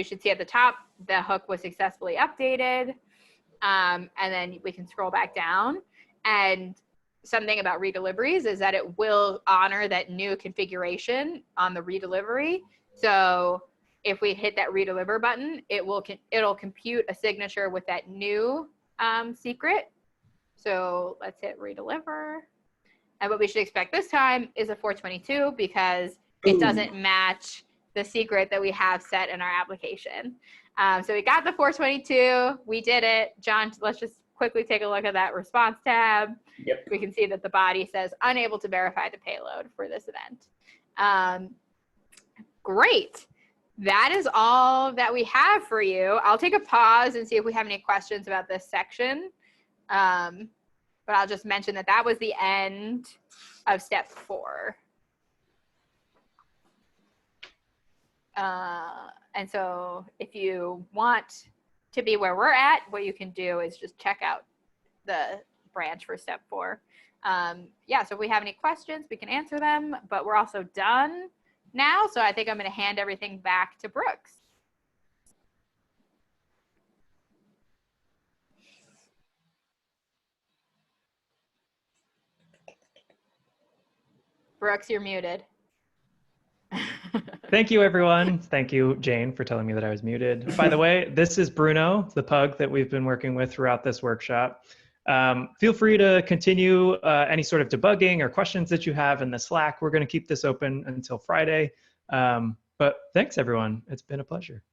should see at the top the hook was successfully updated, and then we can scroll back down. And something about redeliveries is that it will honor that new configuration on the redelivery. So if we hit that redeliver button, it'll compute a signature with that new secret. So let's hit redeliver. And what we should expect this time is a 422 because it doesn't match the secret that we have set in our application. So we got the 422, we did it. John, let's just quickly take a look at that response tab. Yep. We can see that the body says unable to verify the payload for this event. Great. That is all that we have for you. I'll take a pause and see if we have any questions about this section. But I'll just mention that that was the end of step 4. And so if you want to be where we're at, what you can do is just check out the branch for step 4. Yeah, so if we have any questions, we can answer them, but we're also done now. So I think I'm going to hand everything back to Brooks. Brooks, you're muted. Thank you, everyone. Thank you, Jane, for telling me that I was muted. By the way, this is Bruno, the pug that we've been working with throughout this workshop. Feel free to continue any sort of debugging or questions that you have in the Slack. We're going to keep this open until Friday. But thanks, everyone. It's been a pleasure.